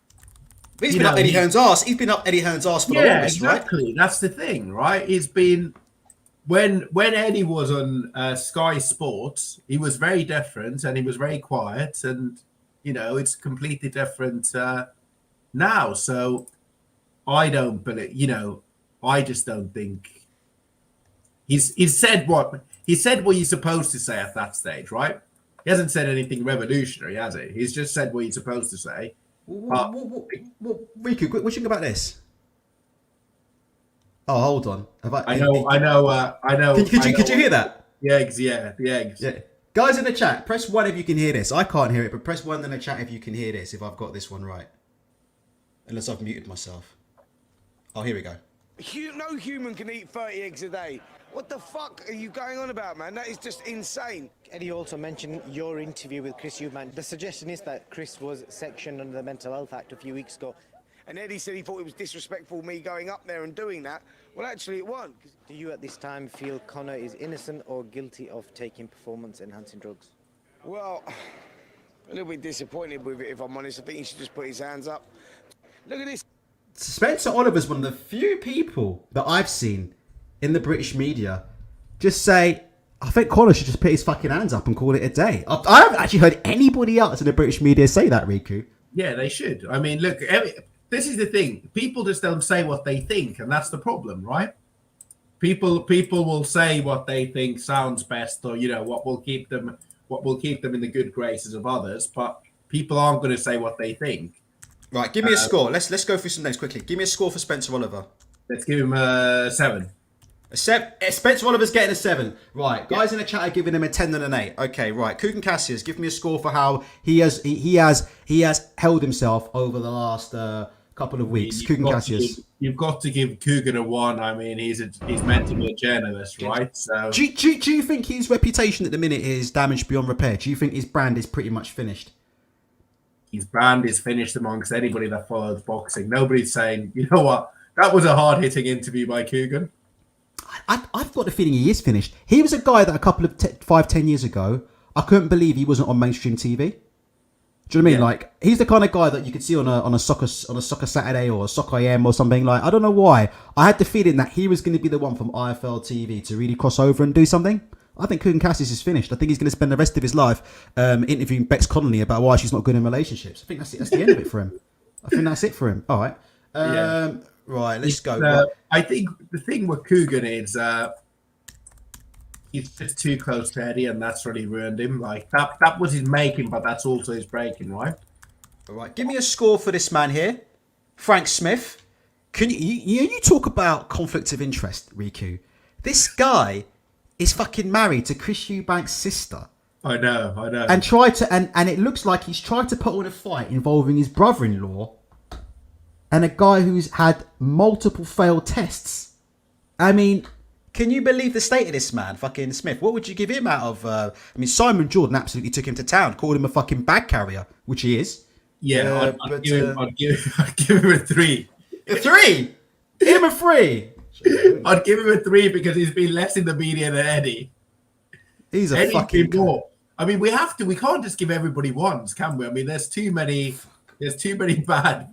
he's been up Eddie Hearn's arse. He's been up Eddie Hearn's arse for the longest, exactly. Right? That's the thing, right? He's been. When Eddie was on Sky Sports, he was very different and he was very quiet, and it's completely different now. So I don't believe, I just don't think he's said what he's supposed to say at that stage, right? He hasn't said anything revolutionary, has he? He's just said what he's supposed to say. Riku, what do you think about this? Oh, hold on. I know. Could you hear that? The eggs, the eggs. Yeah. Guys in the chat, press 1 if you can hear this. I can't hear it, but press 1 in the chat if you can hear this, if I've got this one right. Unless I've muted myself. Oh, here we go. No human can eat 30 eggs a day. What the fuck are you going on about, man? That is just insane. Eddie also mentioned your interview with Chris Eubank. The suggestion is that Chris was sectioned under the Mental Health Act a few weeks ago. And Eddie said he thought it was disrespectful me going up there and doing that. Well, actually, it wasn't. Do you at this time feel Conor is innocent or guilty of taking performance-enhancing drugs? Well, a little bit disappointed with it, if I'm honest. I think he should just put his hands up. Look at this. Spencer Oliver's one of the few people that I've seen in the British media just say, I think Conor should just put his fucking hands up and call it a day. I haven't actually heard anybody else in the British media say that, Riku. Yeah, they should. I mean, look, this is the thing. People just don't say what they think, and that's the problem, right? People will say what they think sounds best, or what will keep them in the good graces of others. But people aren't going to say what they think. Right, give me a score. Let's go through some names quickly. Give me a score for Spencer Oliver. Let's give him a 7. Spencer Oliver's getting a 7. Right, guys in the chat are giving him a 10 and an 8. Okay, right. Kugan Cassius, give me a score for how he has held himself over the last couple of weeks. Kugan Cassius, you've got to give Kugan a 1. I mean, he's meant to be a journalist, right? So, do you think his reputation at the minute is damaged beyond repair? Do you think his brand is pretty much finished? His brand is finished amongst anybody that follows boxing. Nobody's saying, you know what, that was a hard-hitting interview by Kugan. I've got the feeling he is finished. He was a guy that a couple of 5-10 years ago, I couldn't believe he wasn't on mainstream TV. Do you know what I mean? Yeah. Like, he's the kind of guy that you could see on a soccer Saturday or a Soccer AM or something. Like, I don't know why. I had the feeling that he was going to be the one from IFL TV to really cross over and do something. I think Kugan Cassius is finished. I think he's going to spend the rest of his life interviewing Bex Connolly about why she's not good in relationships. I think that's the end of it for him. I think that's it for him. All right. Right, let's go. I think the thing with Kugan is he's just too close to Eddie, and that's really ruined him. Like that was his making, but that's also his breaking, right? All right, give me a score for this man here, Frank Smith. Can you talk about conflict of interest, Riku? This guy is fucking married to Chris Eubank's sister. I know. And it looks like he's tried to put on a fight involving his brother-in-law and a guy who's had multiple failed tests. I mean, Can you believe the state of this man, fucking Smith? What would you give him out of? I mean, Simon Jordan absolutely took him to town, called him a fucking bag carrier, which he is. Yeah, I'd give him a 3. A 3? Give him a 3. I'd give him a 3 because he's been less in the media than Eddie. He's a Eddie's fucking been more. I mean, we can't just give everybody ones, can we? I mean, there's too many bad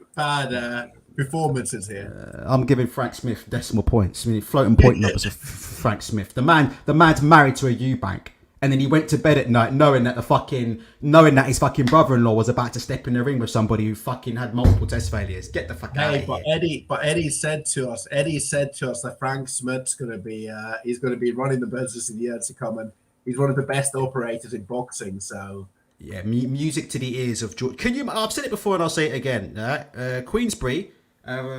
performances here. I'm giving Frank Smith decimal points. I mean, floating point numbers of Frank Smith. The man's married to a Eubank, and then he went to bed at night knowing that his fucking brother-in-law was about to step in the ring with somebody who fucking had multiple test failures. Get the fuck out of here. Eddie said to us that Frank Smith's gonna be he's gonna be running the business in years to come, and he's one of the best operators in boxing. So yeah, music to the ears of George. I've said it before and I'll say it again. Queensbury.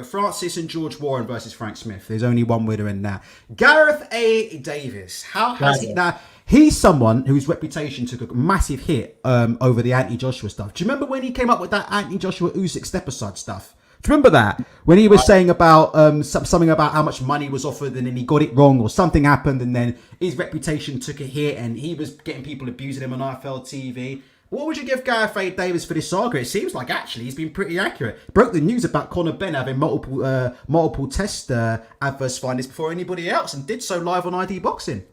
Francis and George Warren versus Frank Smith. There's only one winner in that. Gareth A. Davis. How has he now? He's someone whose reputation took a massive hit over the anti-Joshua stuff. Do you remember when he came up with that anti-Joshua Usyk step-aside stuff? Do you remember that? When he was saying about something about how much money was offered and then he got it wrong or something happened and then his reputation took a hit and he was getting people abusing him on IFL TV. What would you give Gareth A. Davis for this saga? It seems like actually he's been pretty accurate. Broke the news about Conor Benn having multiple test adverse findings before anybody else and did so live on ID Boxing.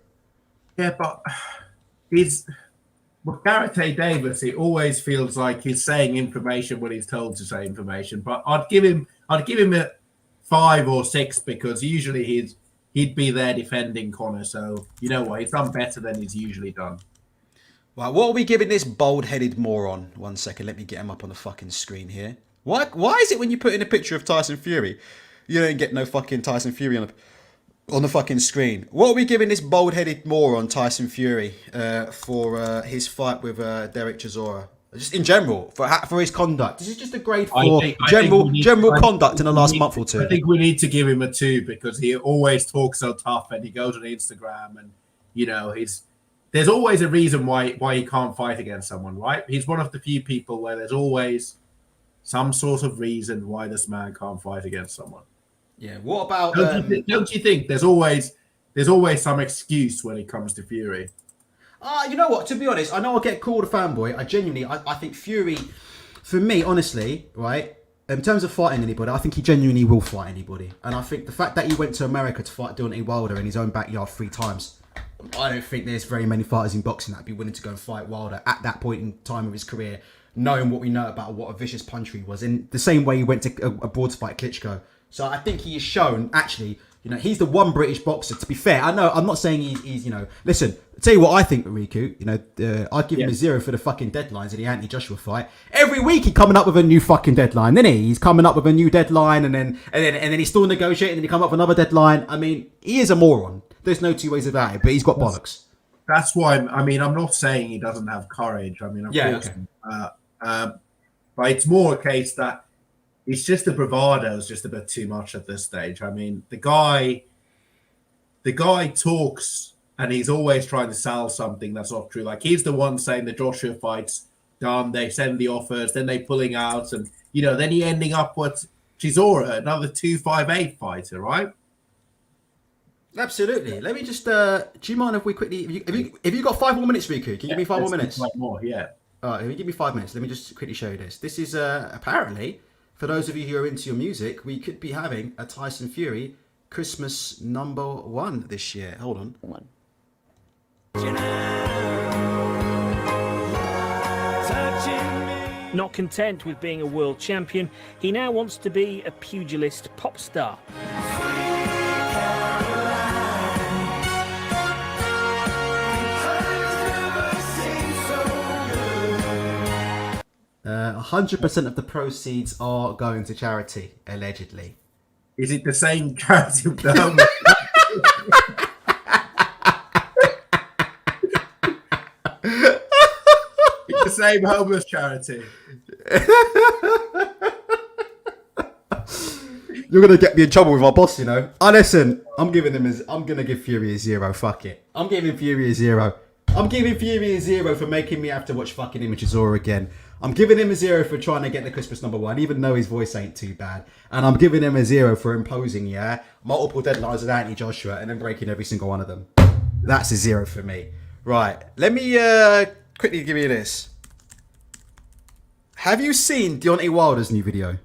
Yeah, but Gareth A. Davis, it always feels like he's saying information when he's told to say information. But I'd give him a 5 or 6 because usually he'd be there defending Conor. So you know what, he's done better than he's usually done. Right, what are we giving this bald-headed moron? 1 second, let me get him up on the fucking screen here. Why is it when you put in a picture of Tyson Fury, you don't get no fucking Tyson Fury on the fucking screen? What are we giving this bald-headed moron Tyson Fury for his fight with Derek Chisora? Just in general, for his conduct. This is just a grade for general conduct in the last month or two. I think we need to give him a 2 because he always talks so tough and he goes on Instagram and, you know, there's always a reason why he can't fight against someone, right? He's one of the few people where there's always some sort of reason why this man can't fight against someone. Yeah. What about? Don't you think there's always some excuse when it comes to Fury? You know what? To be honest, I know I'll get called a fanboy. I think Fury, for me, honestly, right. In terms of fighting anybody, I think he genuinely will fight anybody. And I think the fact that he went to America to fight Deontay Wilder in his own backyard 3 times. I don't think there's very many fighters in boxing that'd be willing to go and fight Wilder at that point in time of his career, knowing what we know about what a vicious puncher he was. In the same way he went to abroad to fight Klitschko. So I think he has shown, actually, you know, he's the one British boxer. To be fair, I know I'm not saying he's you know. Listen, I'll tell you what I think, Riku. You know, I'd give him a 0 for the fucking deadlines in the anti-Joshua fight. Every week he's coming up with a new fucking deadline, isn't he? He's coming up with a new deadline, and then he's still negotiating, and he come up with another deadline. I mean, he is a moron. There's no two ways about it, but he's got bollocks. That's why I'm not saying he doesn't have courage. I mean, of course, okay. But it's more a case that it's just the bravado is just a bit too much at this stage. I mean, the guy talks and he's always trying to sell something that's not true. Like he's the one saying the Joshua fight's done. They send the offers, then they pulling out, and you know, then he ending up with Chisora, another 258 fighter, right? Absolutely. Let me just. Do you mind if we quickly? Have you got 5 more minutes, Riku? Can you give me 5 more minutes? More, yeah. All right. If you give me 5 minutes, let me just quickly show you this. This is apparently, for those of you who are into your music, we could be having a Tyson Fury Christmas #1 this year. Hold on. Not content with being a world champion, he now wants to be a pugilist pop star. 100% of the proceeds are going to charity, allegedly. Is it the same charity with the homeless? It's the same homeless charity. You're gonna get me in trouble with my boss, you know. Listen, I'm gonna give Fury a 0. Fuck it. I'm giving Fury a 0. I'm giving Fury a 0 for making me have to watch fucking Chisora again. I'm giving him a 0 for trying to get the Christmas #1, even though his voice ain't too bad. And I'm giving him a 0 for imposing, multiple deadlines with Anthony Joshua and then breaking every single one of them. That's a 0 for me. Right, let me quickly give you this. Have you seen Deontay Wilder's new video?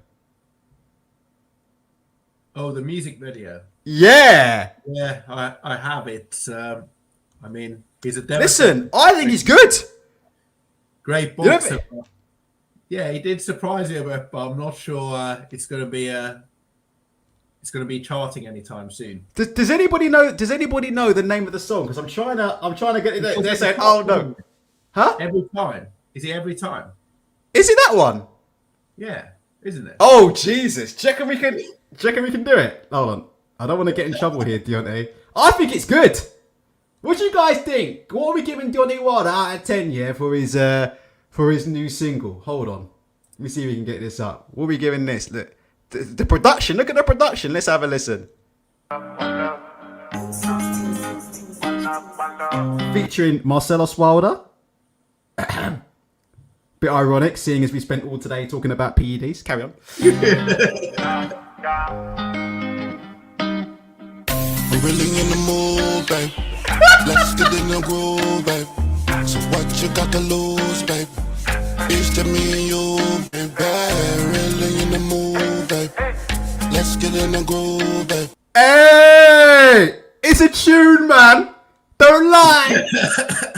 Oh, the music video. Yeah. Yeah, I have it. I mean, he's a Listen, I think he's good. Great boxer. Yeah, he did surprise me a bit, but I'm not sure it's going to be charting anytime soon. Does anybody know? Does anybody know the name of the song? Because I'm trying to get it. They're saying, "Oh no, huh?" Every time. Is he every time? Is it that one? Yeah, isn't it? Oh Jesus! Check if we can do it. Hold on. I don't want to get in trouble here, Deontay. I think it's good. What do you guys think? What are we giving Deontay Wilder out of 10? Yeah, for his new single. Hold on. Let me see if we can get this up. What are we giving this? Look, the production. Look at the production. Let's have a listen. Featuring Marcellus Wilder. Bit ironic, seeing as we spent all today talking about PEDs. Carry on. I'm really in the mood, babe. Let's get in the groove, babe. So what you got to lose, babe? It's to me and you, baby. Really in the mood, babe. Let's get in the groove, babe. Hey! It's a tune, man! Don't lie!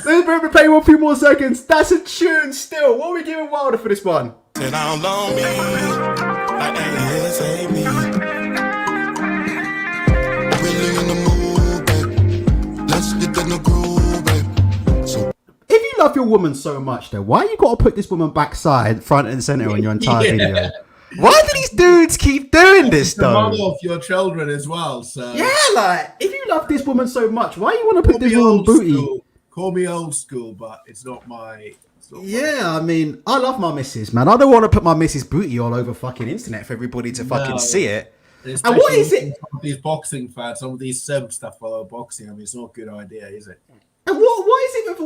Let me play 1 few more seconds. That's a tune still. What are we giving Wilder for this one? Sit down on me. Like ASAP. Really in the mood, babe. Let's get in the groove, babe. So If you love your woman so much, though, why you got to put this woman backside, front and center on your entire video? Why do these dudes keep doing this, The though? mother of your children as well. So Yeah, like, if you love this woman so much, why you want to put this woman booty? school. Call me old school, but it's not my. Yeah, I mean, I love my missus, man. I don't want to put my missus booty all over fucking internet for everybody to fucking see it. And what is it? Some of these boxing fans, some of these simps that follow boxing. I mean, it's not a good idea, is it? And what is it with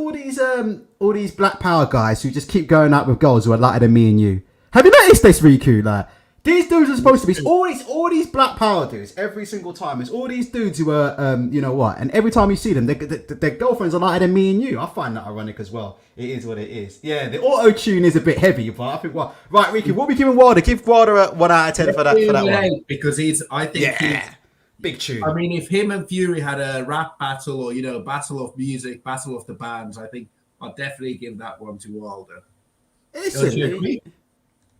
all these black power guys who just keep going out with girls who are lighter than me and you? Have you noticed this, Riku? Like, these dudes are supposed to be all these black power dudes every single time. It's all these dudes who are, you know what? And every time you see them, their girlfriends are lighter than me and you. I find that ironic as well. It is what it is. Yeah, the auto tune is a bit heavy, but I think right, Riku, what are we giving Wilder? Give Wilder a 1 out of 10 for that one. Because he's big tune. I mean, if him and Fury had a rap battle or battle of music, battle of the bands, I think I'd definitely give that one to Wilder. Listen,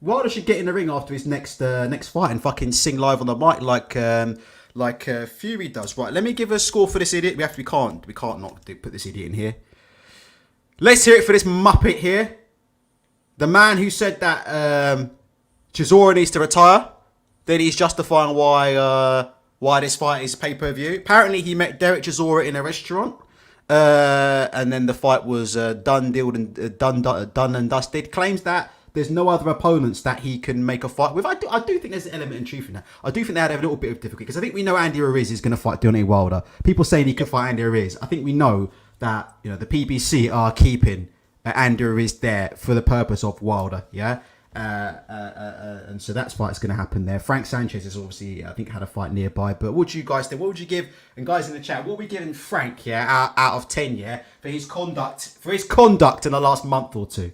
Wilder should get in the ring after his next fight and fucking sing live on the mic like Fury does. Right, let me give a score for this idiot. We can't not put this idiot in here. Let's hear it for this muppet here. The man who said that Chisora needs to retire. Then he's justifying why this fight is pay-per-view. Apparently he met Derek Chisora in a restaurant. And then the fight was done and dusted. Claims that there's no other opponents that he can make a fight with. I do think there's an element of truth in that. I do think they had a little bit of difficulty because I think we know Andy Ruiz is going to fight Deontay Wilder. People saying he could fight Andy Ruiz. I think we know that the PBC are keeping Andy Ruiz there for the purpose of Wilder. Yeah. And so that's fight's going to happen there. Frank Sanchez is obviously, I think, had a fight nearby. But what do you guys think? What would you give? And guys in the chat, what are we giving Frank? Yeah, out of 10. Yeah, for his conduct in the last month or two.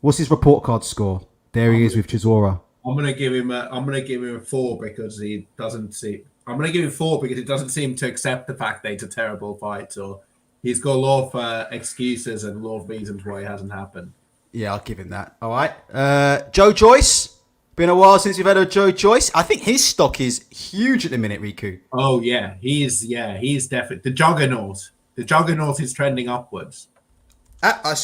What's his report card score? There he is with Chisora. I'm gonna give him a 4 because he doesn't see. I'm gonna give him 4 because it doesn't seem to accept the fact that it's a terrible fight. So he's got a lot of excuses and a lot of reasons why it hasn't happened. Yeah, I'll give him that. All right. Joe Joyce. Been a while since we've had a Joe Joyce. I think his stock is huge at the minute, Riku. Oh, yeah. He's definitely the juggernaut. The juggernaut is trending upwards. I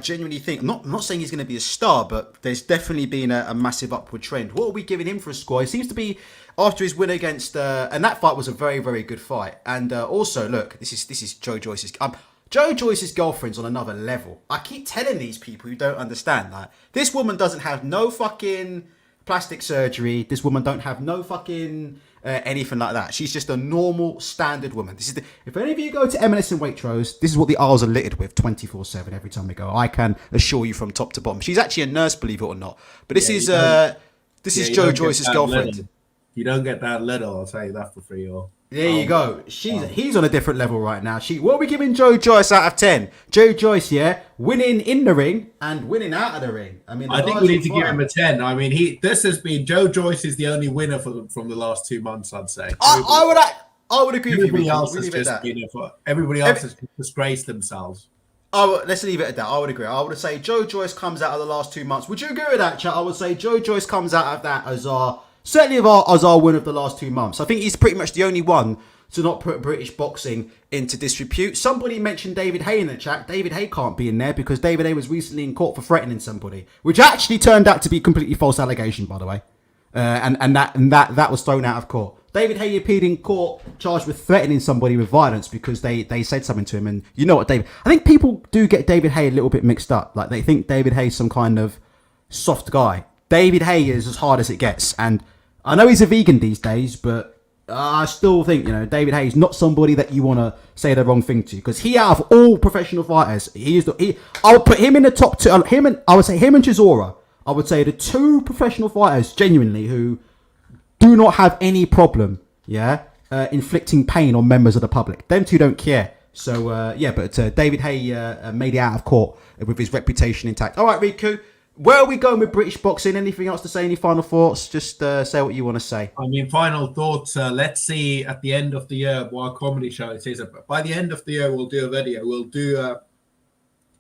genuinely think, I'm not saying he's going to be a star, but there's definitely been a massive upward trend. What are we giving him for a score? It seems to be after his win against, and that fight was a very, very good fight. And also, look, this is Joe Joyce's. Joe Joyce's girlfriend's on another level. I keep telling these people who don't understand that this woman doesn't have no fucking plastic surgery. This woman don't have no fucking anything like that. She's just a normal, standard woman. This is if any of you go to M&S and Waitrose, this is what the aisles are littered with 24/7 every time we go. I can assure you from top to bottom. She's actually a nurse, believe it or not. But this is Joe Joyce's girlfriend. Little. You don't get that little, I'll tell you that for free. There you go. He's on a different level right now. What are we giving Joe Joyce out of 10? Joe Joyce, winning in the ring and winning out of the ring. I mean, I think we need to give him a 10. I mean, this has been Joe Joyce is the only winner from the last 2 months, I'd say. I would agree with you. Everybody else has disgraced themselves. Let's leave it at that. I would agree. I would say Joe Joyce comes out of the last 2 months. Would you agree with that, chat? I would say Joe Joyce comes out of that as our win of the last 2 months. I think he's pretty much the only one to not put British boxing into disrepute. Somebody mentioned David Haye in the chat. David Haye can't be in there because David Haye was recently in court for threatening somebody, which actually turned out to be a completely false allegation, by the way. And that was thrown out of court. David Haye appeared in court charged with threatening somebody with violence because they said something to him. And you know what, I think people do get David Haye a little bit mixed up. Like, they think David Haye's some kind of soft guy. David Haye is as hard as it gets. And I know he's a vegan these days, but I still think, David Haye is not somebody that you want to say the wrong thing to, because he, out of all professional fighters, I would put him in the top two. I would say him and Chisora. I would say the two professional fighters, genuinely, who do not have any problem, inflicting pain on members of the public. Them two don't care. So, but David Haye made it out of court with his reputation intact. All right, Riku. Where are we going with British boxing? Anything else to say? Any final thoughts? Just say what you want to say. I mean, final thoughts. Let's see at the end of the year what comedy show it is. By the end of the year, we'll do a video. We'll do,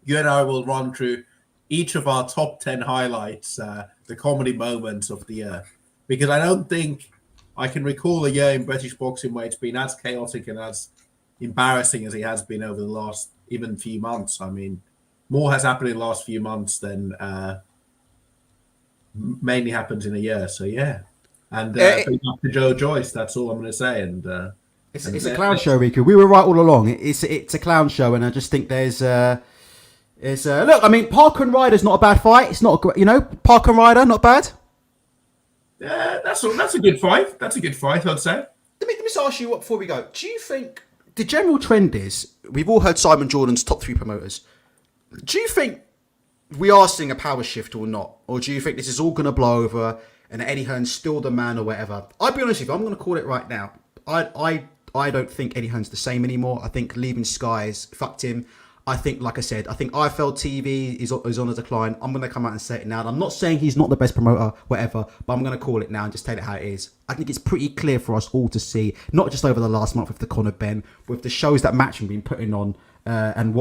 you and I will run through each of our top 10 highlights, the comedy moments of the year. Because I don't think I can recall a year in British boxing where it's been as chaotic and as embarrassing as it has been over the last even few months. I mean, more has happened in the last few months than mainly happens in a year. So and big up to Joe Joyce. That's all I'm going to say. And it's a clown show, Riku. We were right all along. It's a clown show, and I just think there's look. I mean, Parker and Ryder's not a bad fight. It's not Parker and Ryder, not bad. Yeah, that's a good fight. That's a good fight, I'd say. Let me just ask you before we go. Do you think the general trend is, we've all heard Simon Jordan's top 3 promoters. Do you think we are seeing a power shift or not? Or do you think this is all going to blow over and Eddie Hearn's still the man or whatever? I'll be honest with you, I'm going to call it right now. I don't think Eddie Hearn's the same anymore. I think leaving Sky's fucked him. I think, like I said, I think IFL TV is on a decline. I'm going to come out and say it now. And I'm not saying he's not the best promoter, whatever, but I'm going to call it now and just tell it how it is. I think it's pretty clear for us all to see, not just over the last month with the Conor Benn, with the shows that Matching been putting on, and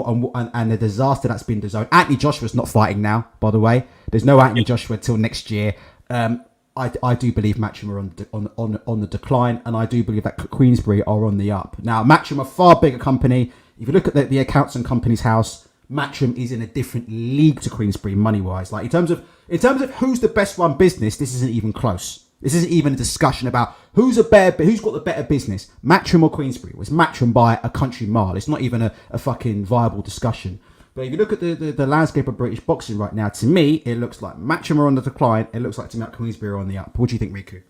the disaster that's been designed. Anthony Joshua's not fighting now, by the way. There's no Anthony Joshua till next year. I do believe Matchroom are on the decline, and I do believe that Queensberry are on the up. Now, Matchroom are a far bigger company. If you look at the accounts and company's house, Matchroom is in a different league to Queensberry money-wise. Like in terms of who's the best run business, this isn't even close. This isn't even a discussion about who's got the better business, Matchroom or Queensberry. It was Matchroom by a country mile. It's not even a fucking viable discussion. But if you look at the landscape of British boxing right now, to me, it looks like Matchroom are on the decline. It looks like to me like Queensberry are on the up. What do you think, Riku?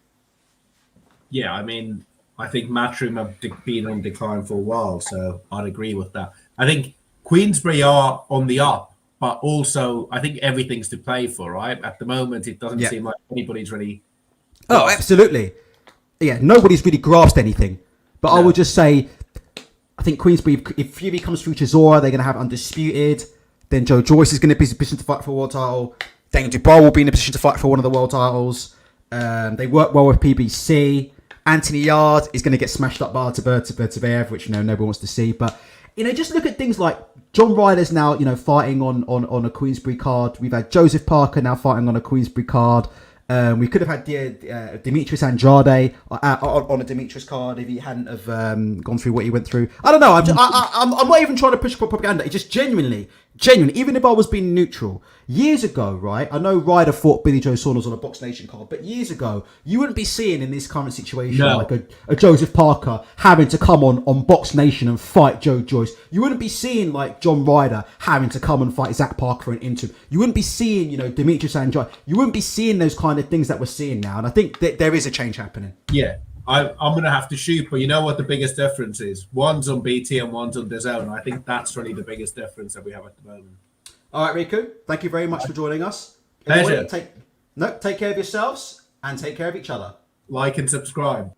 Yeah, I mean, I think Matchroom have been on decline for a while, so I'd agree with that. I think Queensberry are on the up, but also I think everything's to play for, right? At the moment, it doesn't seem like anybody's really... Oh, absolutely. Yeah, nobody's really grasped anything. But I would just say, I think Queensberry, if Fury comes through Chisora, they're going to have Undisputed. Then Joe Joyce is going to be in a position to fight for a world title. Daniel Dubois will be in a position to fight for one of the world titles. They work well with PBC. Anthony Yard is going to get smashed up by Tavares, which nobody wants to see. But just look at things like John Ryder's now fighting on a Queensberry card. We've had Joseph Parker now fighting on a Queensberry card. We could have had Demetrius Andrade on a Demetrius card if he hadn't have gone through what he went through. I don't know. I'm not even trying to push propaganda. It's just genuinely. Even if I was being neutral, years ago, right? I know Ryder fought Billy Joe Saunders on a Box Nation card, but years ago, you wouldn't be seeing in this current situation like a Joseph Parker having to come on Box Nation and fight Joe Joyce. You wouldn't be seeing like John Ryder having to come and fight Zach Parker and Inter. You wouldn't be seeing Demetrius Andrade. You wouldn't be seeing those kind of things that we're seeing now. And I think that there is a change happening. Yeah, I'm going to have to shoot, but you know what the biggest difference is? One's on BT and one's on DAZN. I think that's really the biggest difference that we have at the moment. All right, Riku, thank you very much for joining us. Pleasure. Take care of yourselves and take care of each other. Like and subscribe.